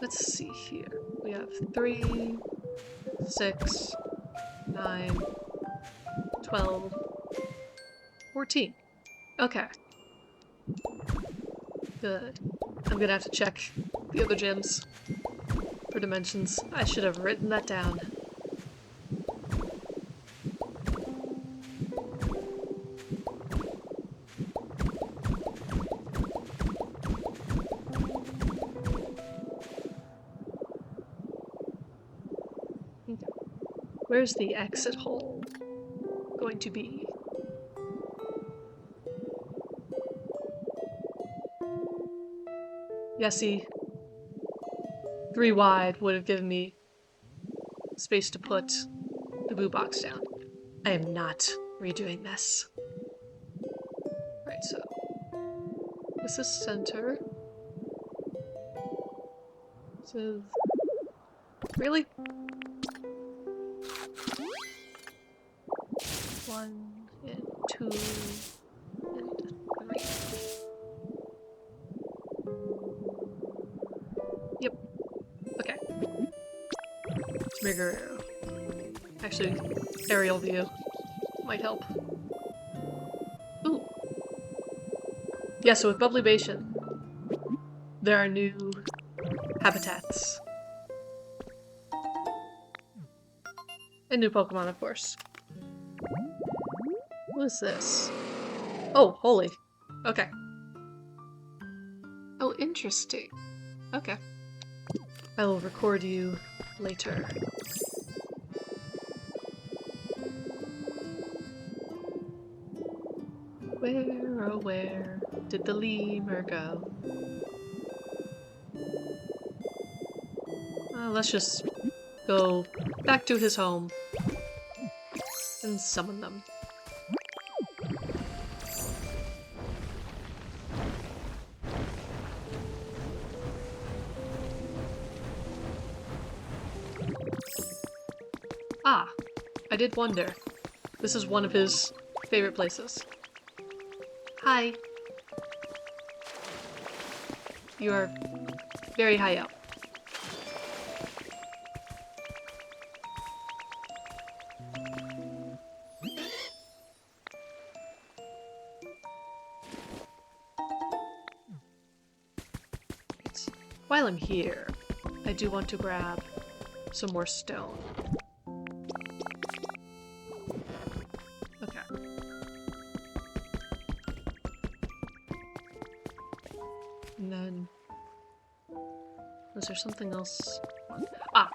Let's see here. We have 3, 6, 9, 12, 14. Okay. Good. I'm gonna have to check the other gyms for dimensions. I should have written that down. Where's the exit hole going to be? Yeah, see, 3 wide would have given me space to put the boo box down. I am not redoing this. Right, so this is center. So, really? 1 and 2 and 3. Yep. Okay. Smirguru. Actually, aerial view might help. Ooh. Yeah, so with Bubbly Basin, there are new habitats. And new Pokemon, of course. What is this? Oh, holy. Okay. Oh, interesting. Okay. I will record you later. Where, oh where did the lemur go? Let's just go back to his home and summon them. Ah, I did wonder. This is one of his favorite places. Hi. You are very high up. While I'm here, I do want to grab some more stone. Was there something else? Ah!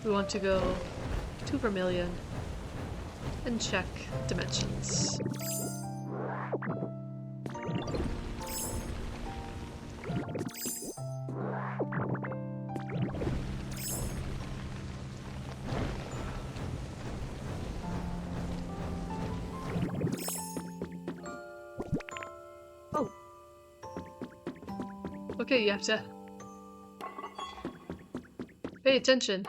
We want to go to Vermilion and check dimensions. Oh. Okay, you have to pay attention.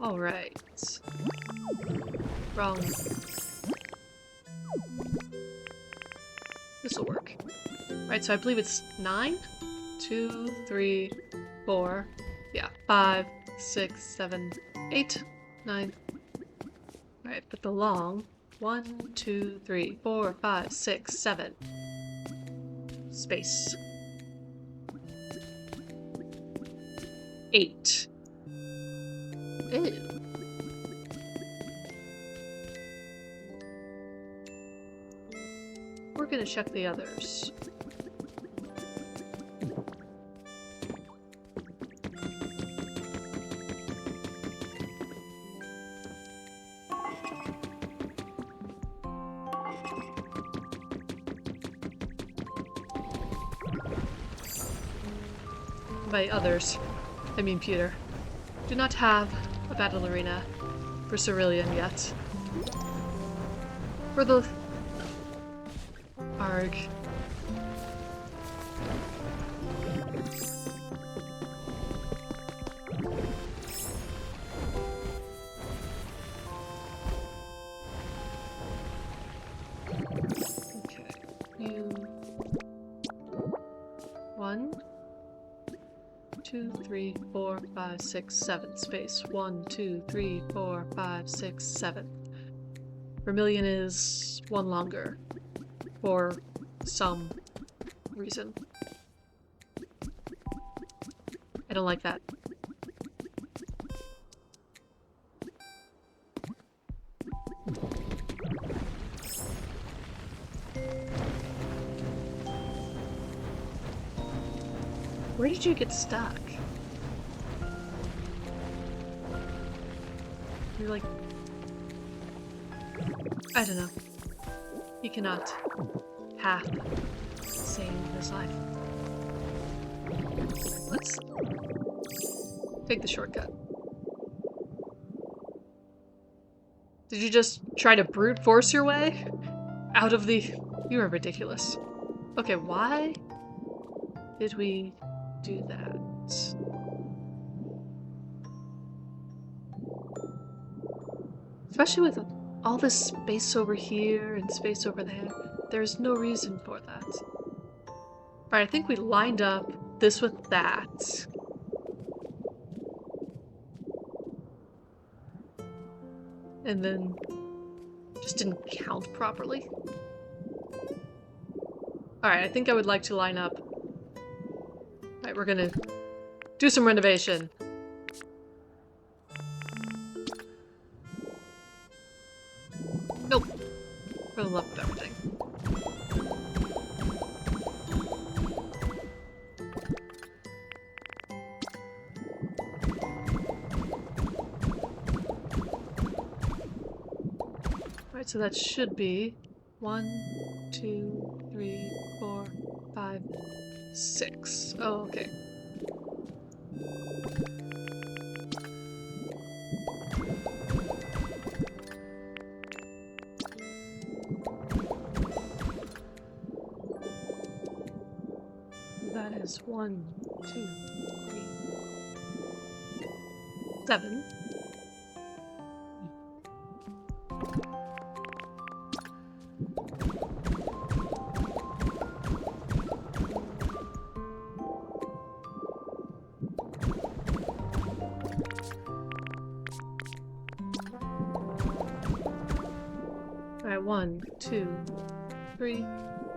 Alright. Wrong. This'll work. Right, so I believe it's 9? 2, 3, 4. Yeah, 5, 6, 7, 8, 9. Alright, but the long. 1, 2, 3, 4, 5, 6, 7. Space. 8. Ew. We're gonna check the others. By others, I mean Peter. Do not have a battle arena for Celadon yet. For the... Arg. Okay, you... 1, 2, 3, 4, 5, 6, 7. Space. 1, 2, 3, 4, 5, 6, 7. Vermilion is one longer. For some reason. I don't like that. Where did you get stuck? You're like... I don't know. He cannot half save his life. Let's take the shortcut. Did you just try to brute force your way out of the... You are ridiculous. Okay, why did we do that? Especially with all this space over here and space over there. There's no reason for that. Alright, I think we lined up this with that. And then just didn't count properly. Alright, I think I would like to line up. Alright, we're gonna do some renovation. Nope. For the love of everything. Alright, so that should be 1, 2, 3, 4, 5, 6. Oh, okay. That is 1, 2, 3, 7. Alright, 1, 2, 3,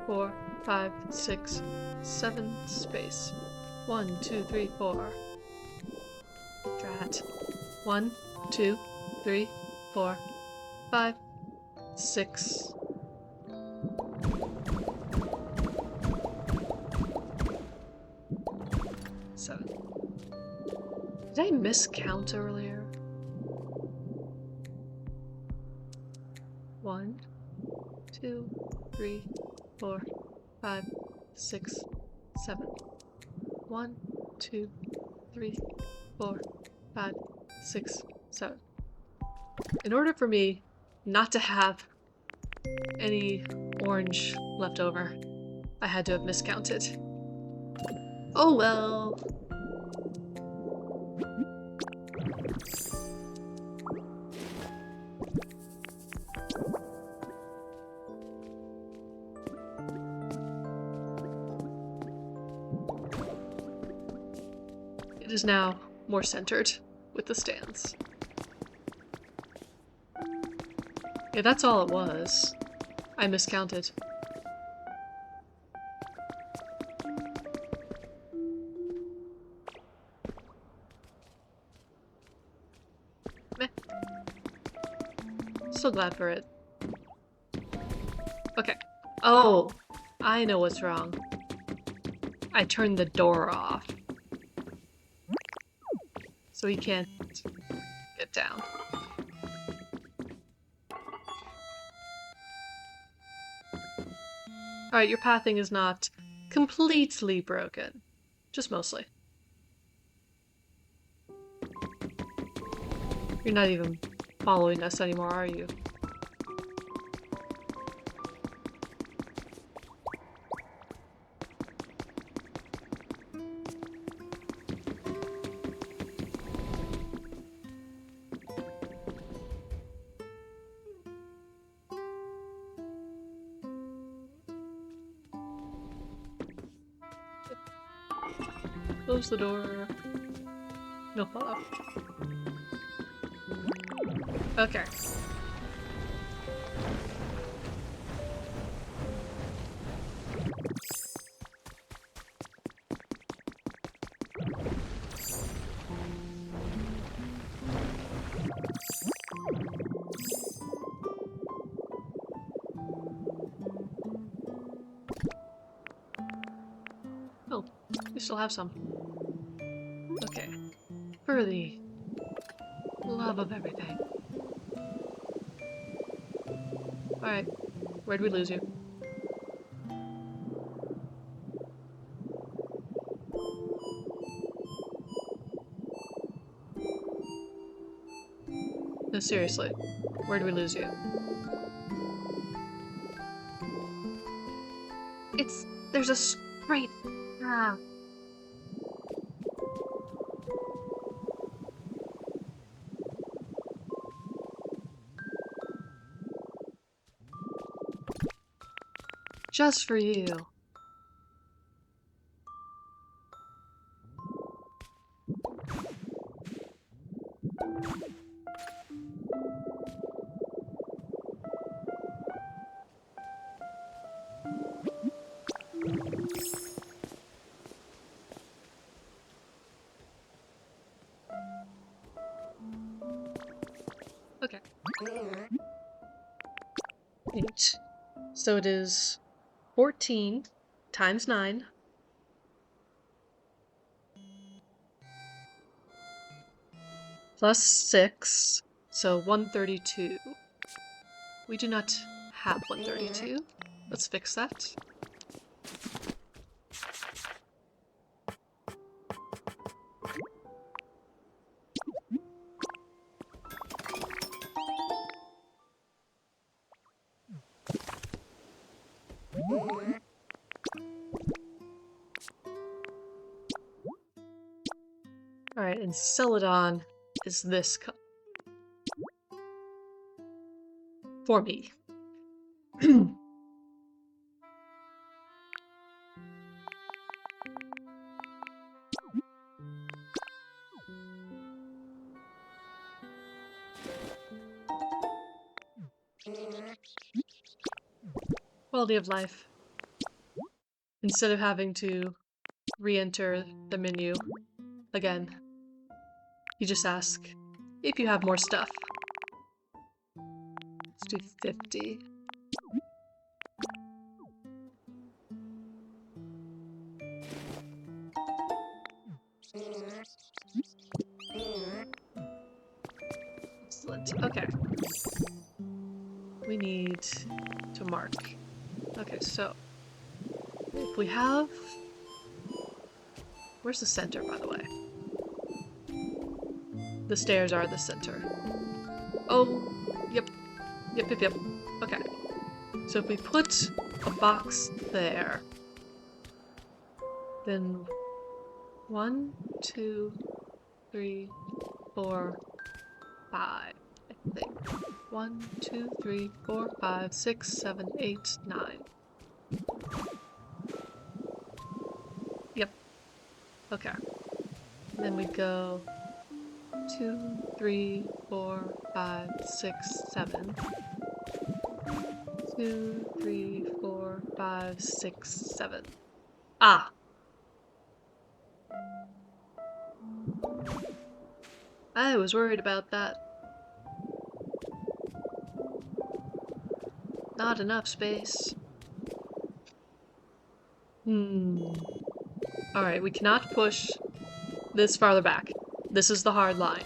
4, 5, 6, 7, space. 1, 2, 3, 4. Drat. 1, 2, 3, 4, 5, 6. Seven. Did I miscount earlier? 1, 2, 3, 4, 5, 6, 7. 1, 2, 3, 4, 5, 6, 7. In order for me not to have any orange left over, I had to have miscounted. Oh well. It is now more centered with the stands. Yeah, that's all it was. I miscounted. Meh. So glad for it. Okay. Oh, I know what's wrong. I turned the door off. So he can't get down. Alright, your pathing is not completely broken. Just mostly. You're not even following us anymore, are you? Close the door. No follow. Okay. Oh, we still have some. Okay. For the love of everything. Alright. Where'd we lose you? No, seriously. Where'd we lose you? There's a straight path. Just for you. Okay. 8. So it is 14 times 9. Plus 6. So 132. We do not have 132. Let's fix that. Alright, and Celadon is this for me. Quality of life. instead of having to re-enter the menu again, you just ask if you have more stuff. Let's do 50. Excellent. Okay. We need to mark. Okay, so if we have... Where's the center, by the way? The stairs are the center. Oh, yep. Yep. Okay. So if we put a box there, then 1, 2, 3, 4, 5, I think. 1, 2, 3, 4, 5, 6, 7, 8, 9. Yep. Okay. And then we go 2, 3, 4, 5, 6, 7. 2, 3, 4, 5, 6, 7. Ah! I was worried about that. Not enough space. Alright, we cannot push this farther back. This is the hard line.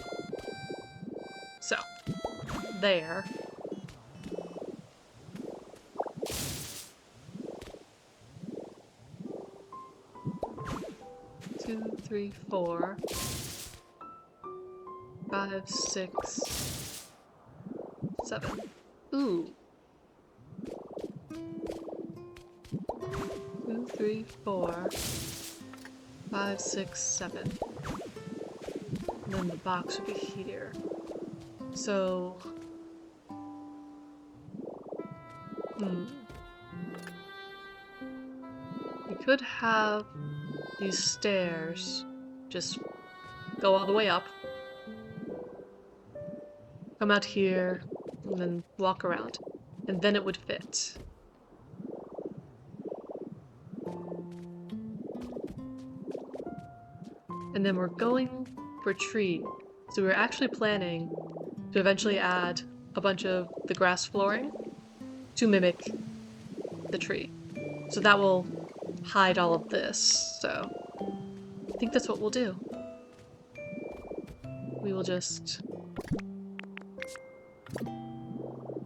So, there. 2, 3, 4, 5, 6, 7. Ooh. 2, 3, 4, 5, 6, 7. And then the box would be here. So... We could have these stairs just go all the way up. Come out here, and then walk around. And then it would fit. And then we're going for tree. So we're actually planning to eventually add a bunch of the grass flooring to mimic the tree. So that will hide all of this. So I think that's what we'll do. We will just...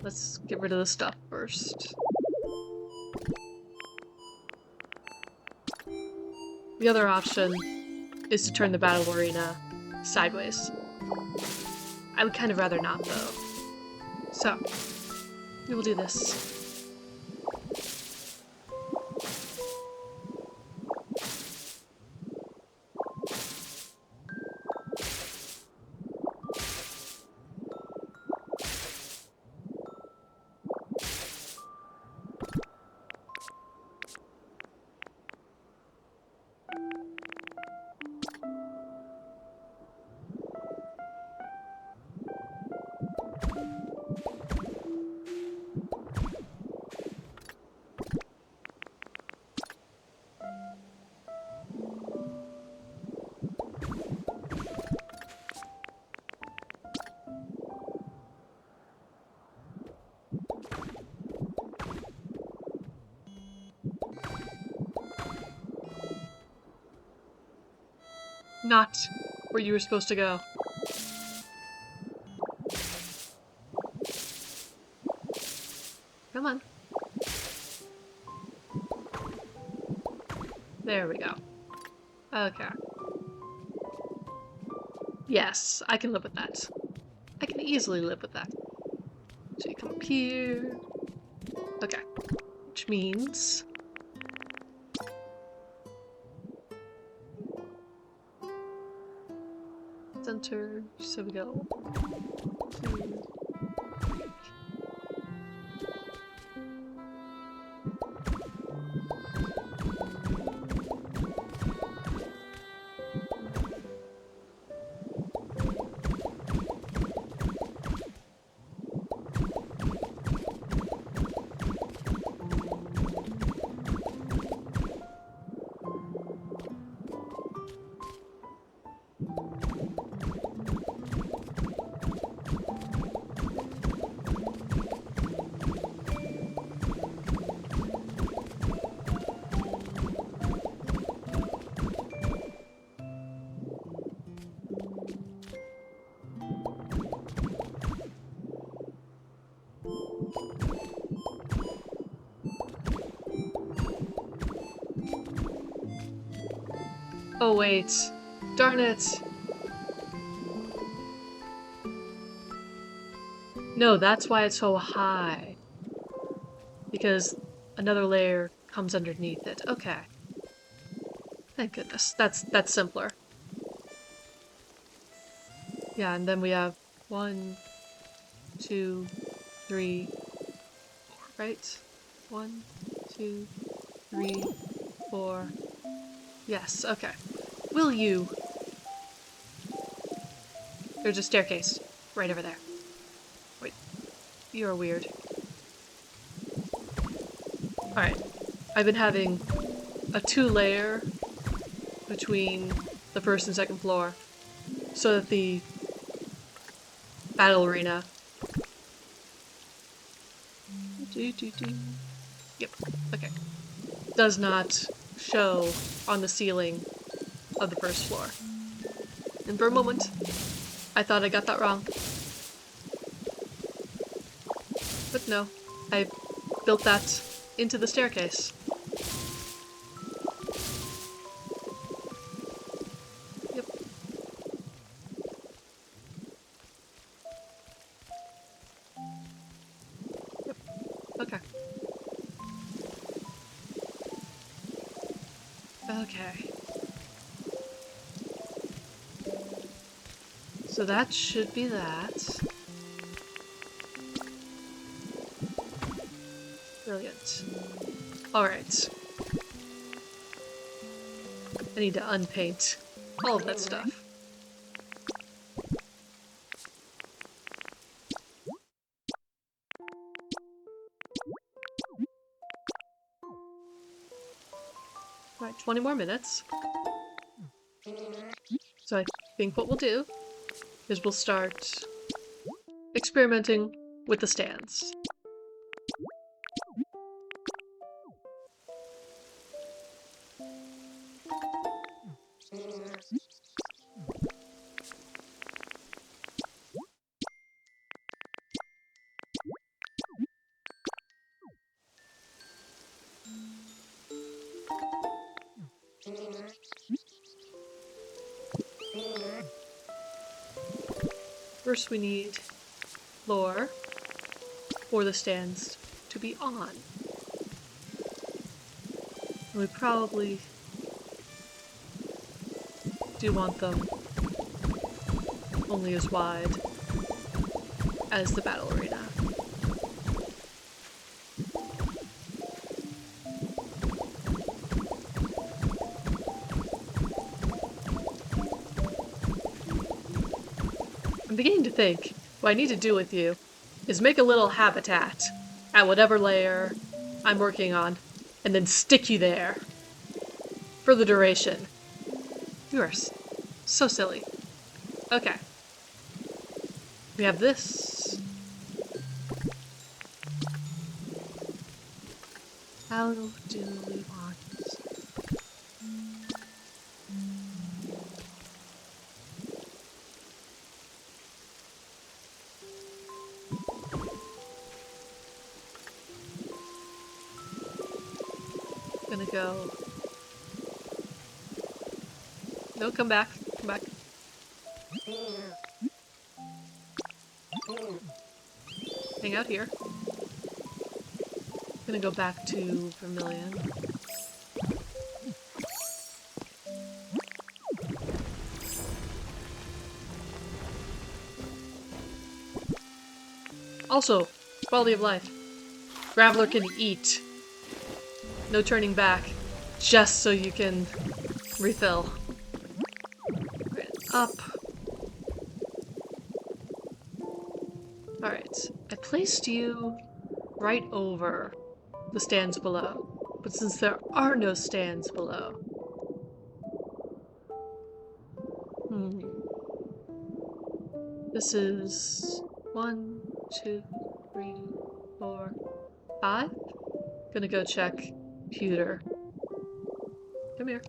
Let's get rid of the stuff first. The other option is to turn the battle arena sideways. I would kind of rather not, though. So, we will do this. Not where you were supposed to go. Come on. There we go. Okay. Yes, I can live with that. I can easily live with that. So you come up here. Okay. Which means... center, so we go 2, 3. Oh wait. Darn it. No, that's why it's so high. Because another layer comes underneath it. Okay. Thank goodness. That's simpler. Yeah, and then we have 1, 2, 3, 4, right? 1, 2, 3, 4. Yes, okay. Will you? There's a staircase right over there. Wait, you're weird. Alright, I've been having a 2-layer between the first and second floor so that the battle arena. Yep, okay. Does not show on the ceiling of the first floor. And for a moment, I thought I got that wrong. But no, I built that into the staircase. Yep. Yep. Okay. Okay. So that should be that. Brilliant. Alright. I need to unpaint all of that stuff. Right, 20 more minutes. So I think what we'll do is we'll start experimenting with the stands. First we need floor for the stands to be on. And we probably do want them only as wide as the battle arena. I'm beginning to think what I need to do with you is make a little habitat at whatever layer I'm working on, and then stick you there for the duration. You are so silly. Okay. We have this. How do we want this? Gonna go. No, come back. Come back. Hang out here. Gonna go back to Vermilion. Also, quality of life. Graveler can eat. No turning back. Just so you can refill. Right, up. Alright, I placed you right over the stands below. But since there are no stands below... This is 1, 2, 3, 4, 5. Gonna go check Pewter. Come here.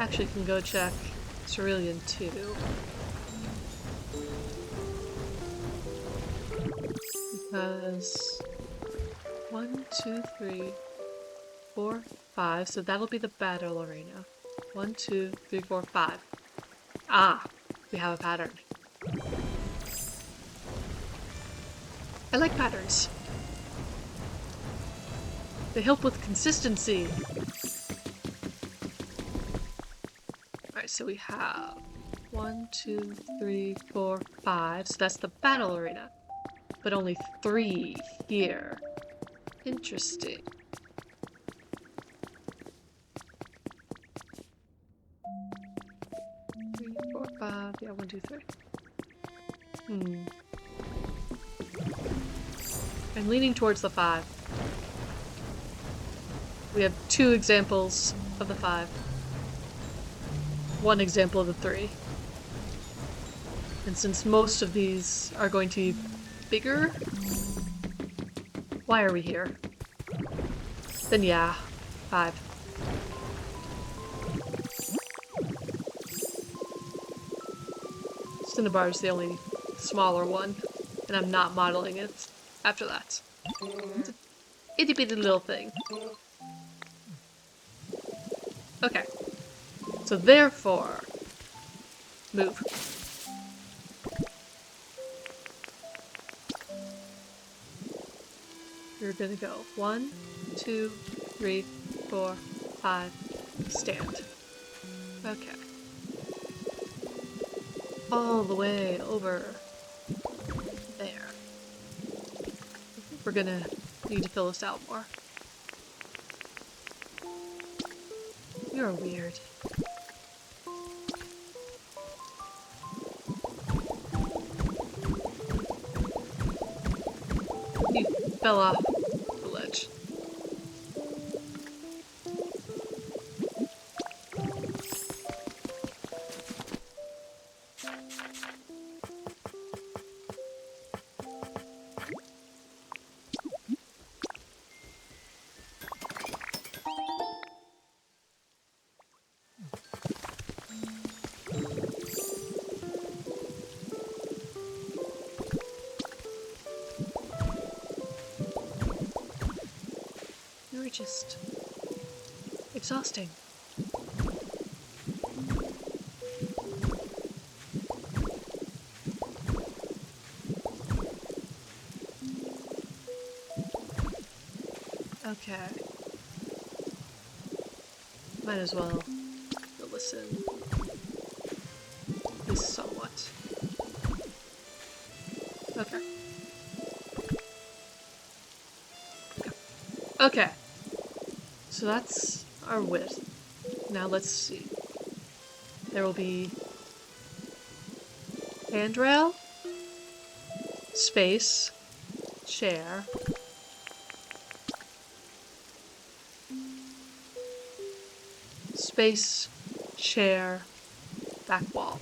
Actually can go check Celadon too. Because 1, 2, 3, 4, 5. So that'll be the battle arena. 1, 2, 3, 4, 5. Ah, we have a pattern. I like patterns. They help with consistency. Alright, so we have 1, 2, 3, 4, 5. So that's the battle arena. But only 3 here. Interesting. 3, 4, 5. Yeah, 1, 2, 3. I'm leaning towards the 5. We have 2 examples of the 5. 1 example of the 3. And since most of these are going to be bigger, why are we here? Then yeah, 5. Cinnabar is the only smaller one, and I'm not modeling it after that. It's an itty bitty little thing. Okay. So therefore, move. You're gonna go 1, 2, 3, 4, 5, stand. Okay. All the way over there. We're gonna need to fill this out more. You're weird. You fell off the ledge. You're just exhausting. Okay. Might as well go listen. At least somewhat. Okay. Okay. So that's our width. Now let's see. There will be handrail, space, chair, space, chair, back wall.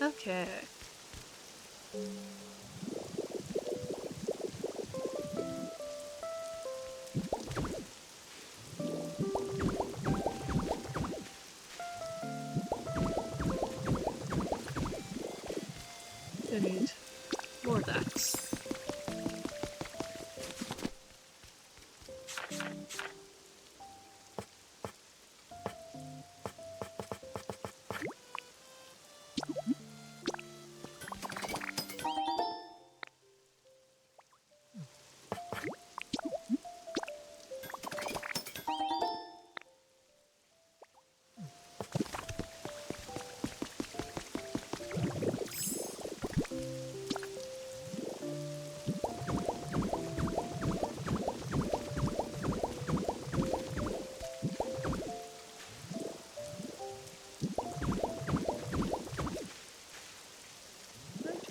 Okay. I need more of that.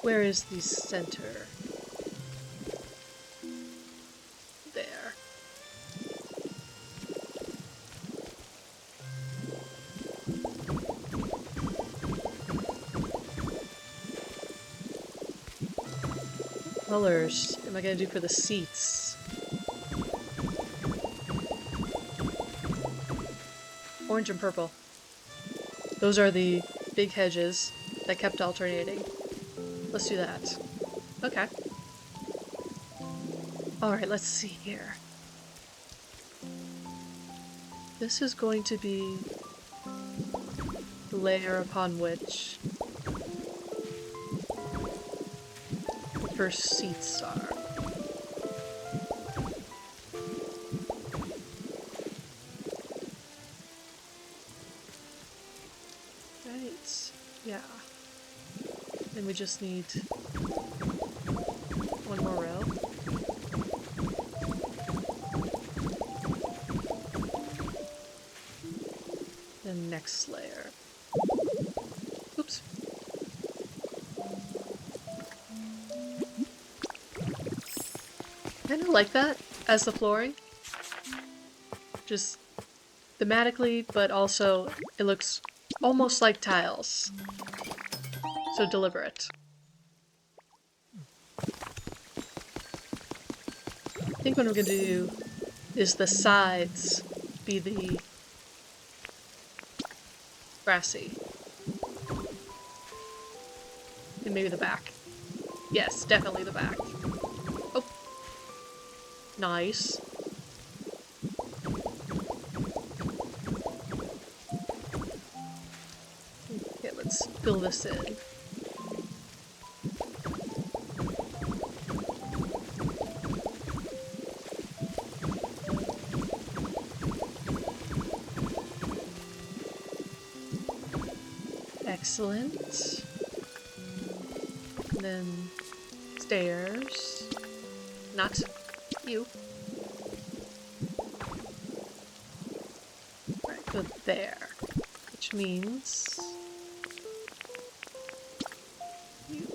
Where is the center? There. What colors am I gonna do for the seats? Orange and purple. Those are the big hedges that kept alternating. Let's do that. Okay. Alright, let's see here. This is going to be the layer upon which the first seats are. Right, yeah. And we just need one more row. Then next layer. Oops. I kind of like that as the flooring. Just thematically, but also it looks almost like tiles. So deliberate. I think what we're gonna do is the sides be the grassy. And maybe the back. Yes, definitely the back. Oh. Nice. Okay, let's fill this in. Excellent. And then stairs. Not you. Right, go there. Which means you.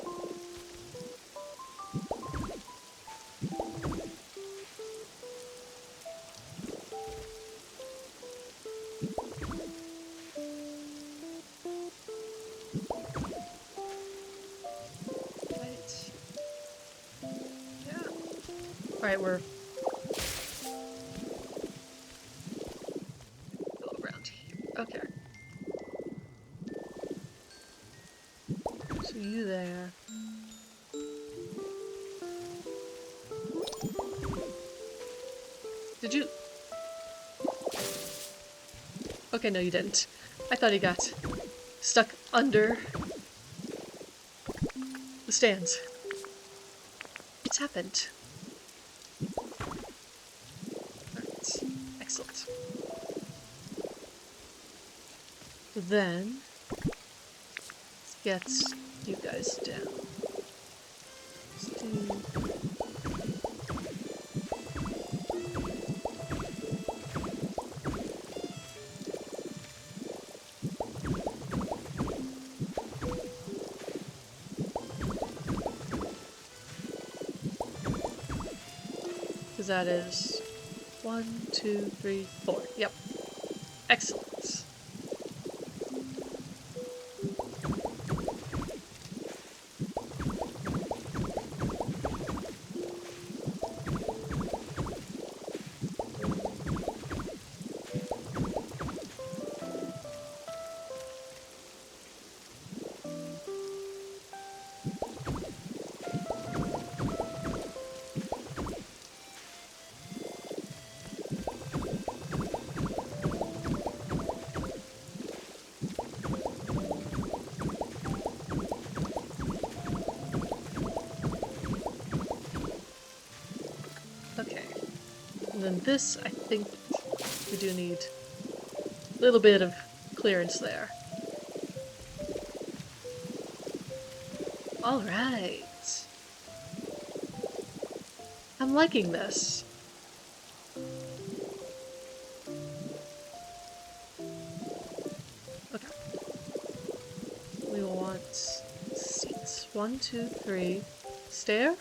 Right. Yeah. Alright, we're go around here. Okay. So you there. Did you? Okay, no you didn't. I thought he got stuck under the stands. It's happened. Alright. Excellent. Then let's get you guys down. Let's do because that is 1, 2, 3, 4. Yep. Excellent. Okay. And then this, I think we do need a little bit of clearance there. Alright. I'm liking this. Okay. We will want seats. 1, 2, 3. Stair?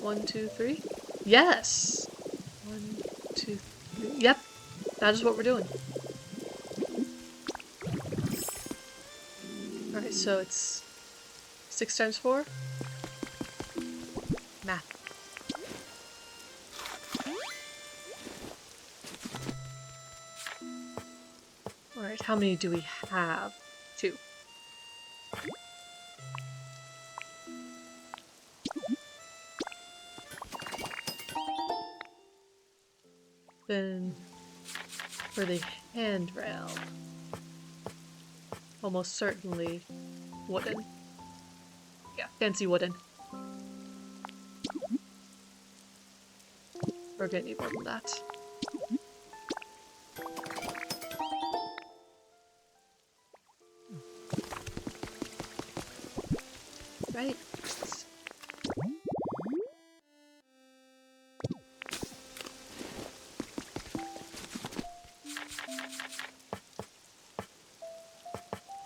1, 2, 3. Yes! 1, 2, 3. Yep. That is what we're doing. Alright, so it's 6 times 4? Math. Alright, how many do we have? 2. Then for the handrail, almost certainly wooden. Yeah, fancy wooden. We're gonna need more than that. Right.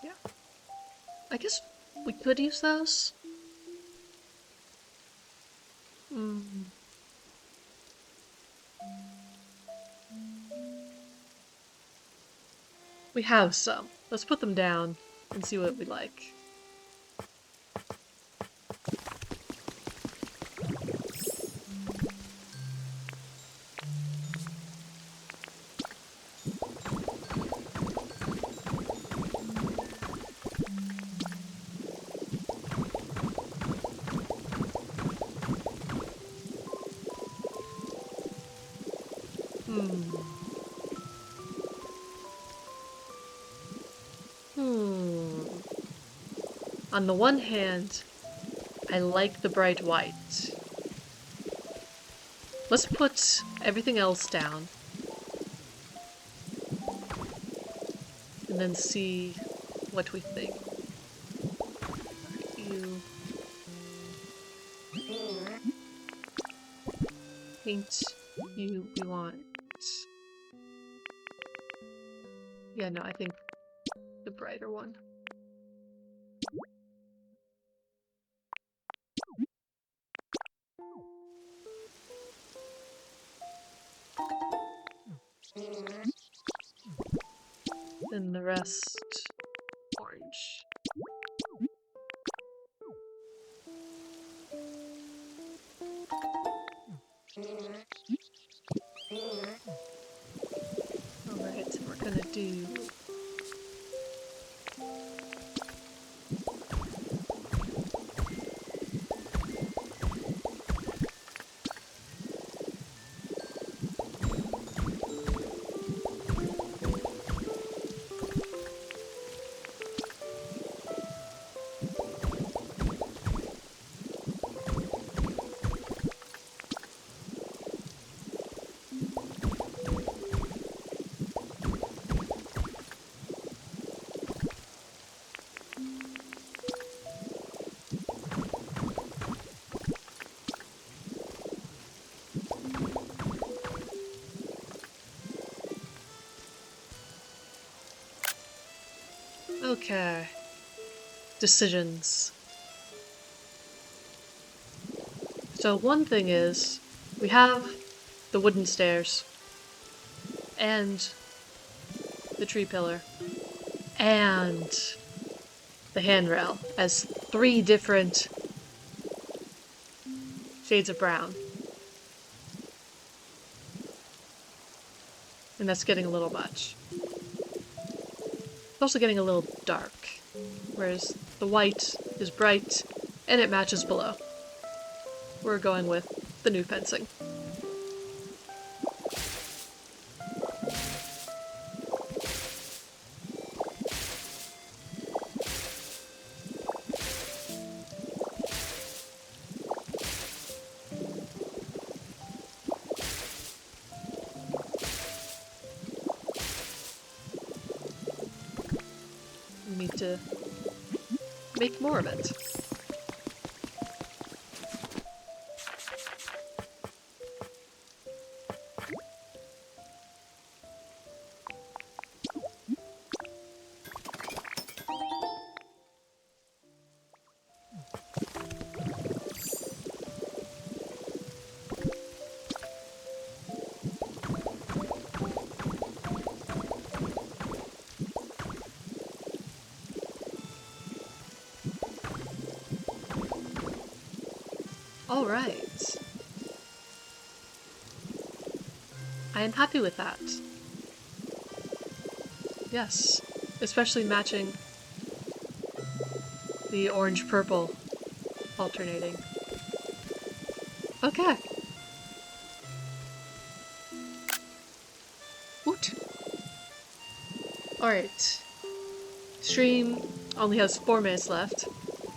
Yeah. I guess we could use those. We have some. Let's put them down and see what we like. On the one hand, I like the bright white. Let's put everything else down. And then see what we think. You paint you want. Yeah, no, I think the brighter one. And the rest orange. Alright, we're gonna do okay. Decisions. So one thing is, we have the wooden stairs, and the tree pillar, and the handrail as 3 different shades of brown. And that's getting a little much. It's also getting a little dark, whereas the white is bright and it matches below. We're going with the new fencing. We need to make more of it. Alright. I am happy with that. Yes, especially matching the orange-purple alternating. Okay. Alright. Stream only has 4 minutes left.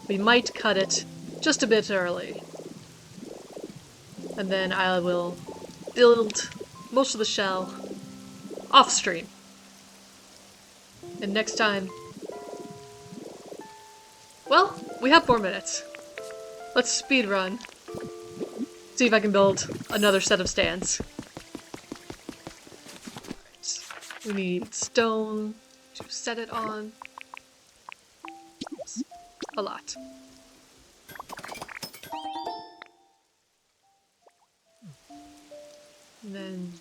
We might cut it just a bit early. And then I will build most of the shell off stream. And next time... Well, we have 4 minutes. Let's speed run. See if I can build another set of stands. We need stone to set it on. A lot. And then...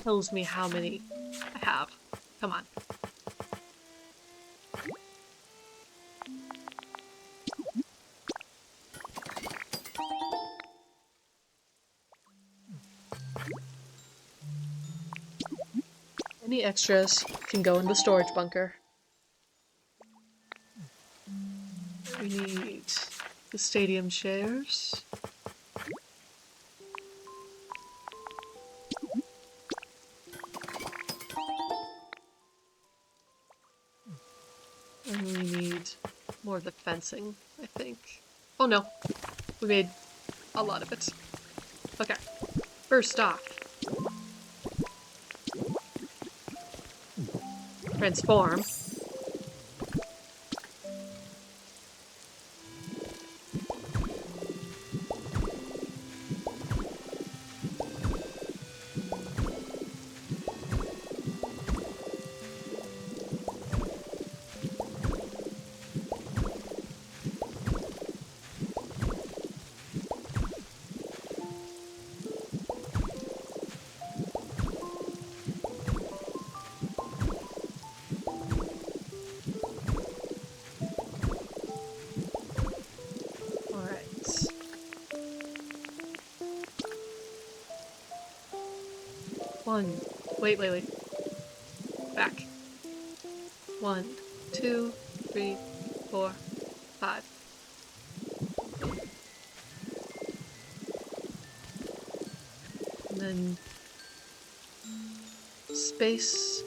tells me how many I have. Come on. Any extras can go in the storage bunker. We need the stadium chairs. And we need more of the fencing, I think. Oh no, we made a lot of it. Okay, first off. Transform. One. Wait. Back. 1, 2, 3, 4, 5. And then space,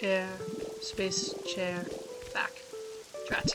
chair, back. Drat.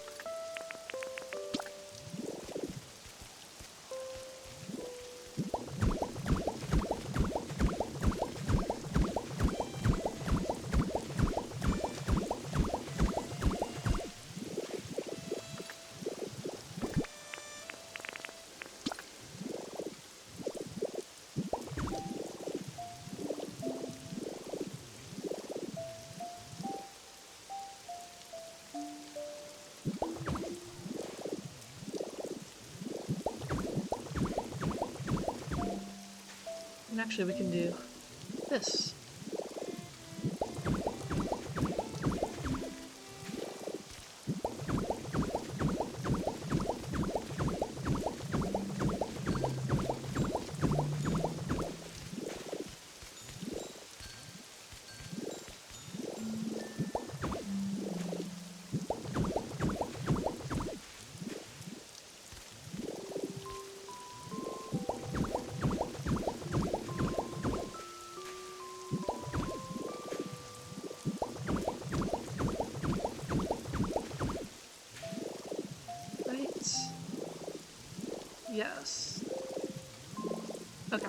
And actually we can do this. Yes. Okay.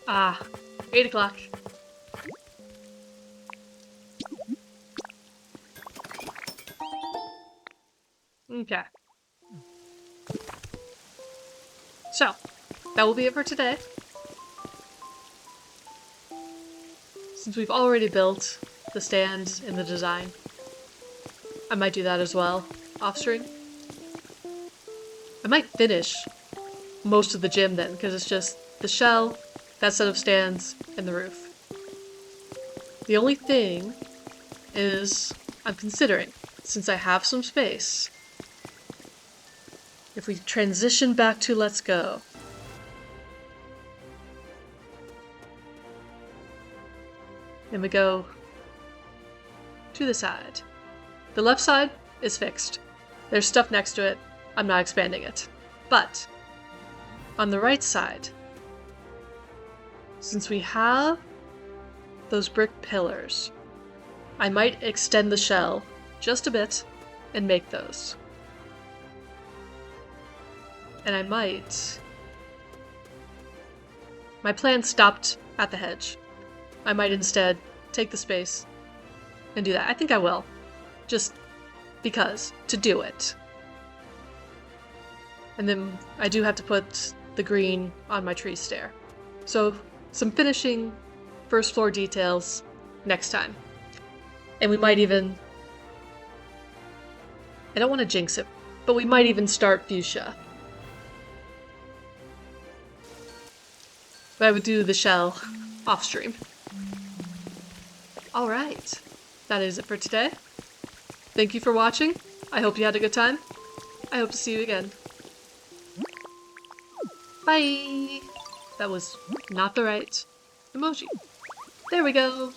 Ah, 8 o'clock. Okay. So, that will be it for today. Since we've already built the stand and the design, I might do that as well, off-stream. I might finish most of the gym then, because it's just the shell, that set of stands, and the roof. The only thing is, I'm considering, since I have some space, if we transition back to Let's Go, Then we go to the side. The left side is fixed. There's stuff next to it. I'm not expanding it. But on the right side, since we have those brick pillars, I might extend the shell just a bit and make those. And I might... My plan stopped at the hedge. I might instead take the space and do that. I think I will. Just because. To do it. And then I do have to put the green on my tree stair. So some finishing first floor details next time. And we might even... I don't want to jinx it, but we might even start fuchsia. But I would do the shell off stream. Alright, that is it for today. Thank you for watching. I hope you had a good time. I hope to see you again. Bye! That was not the right emoji. There we go!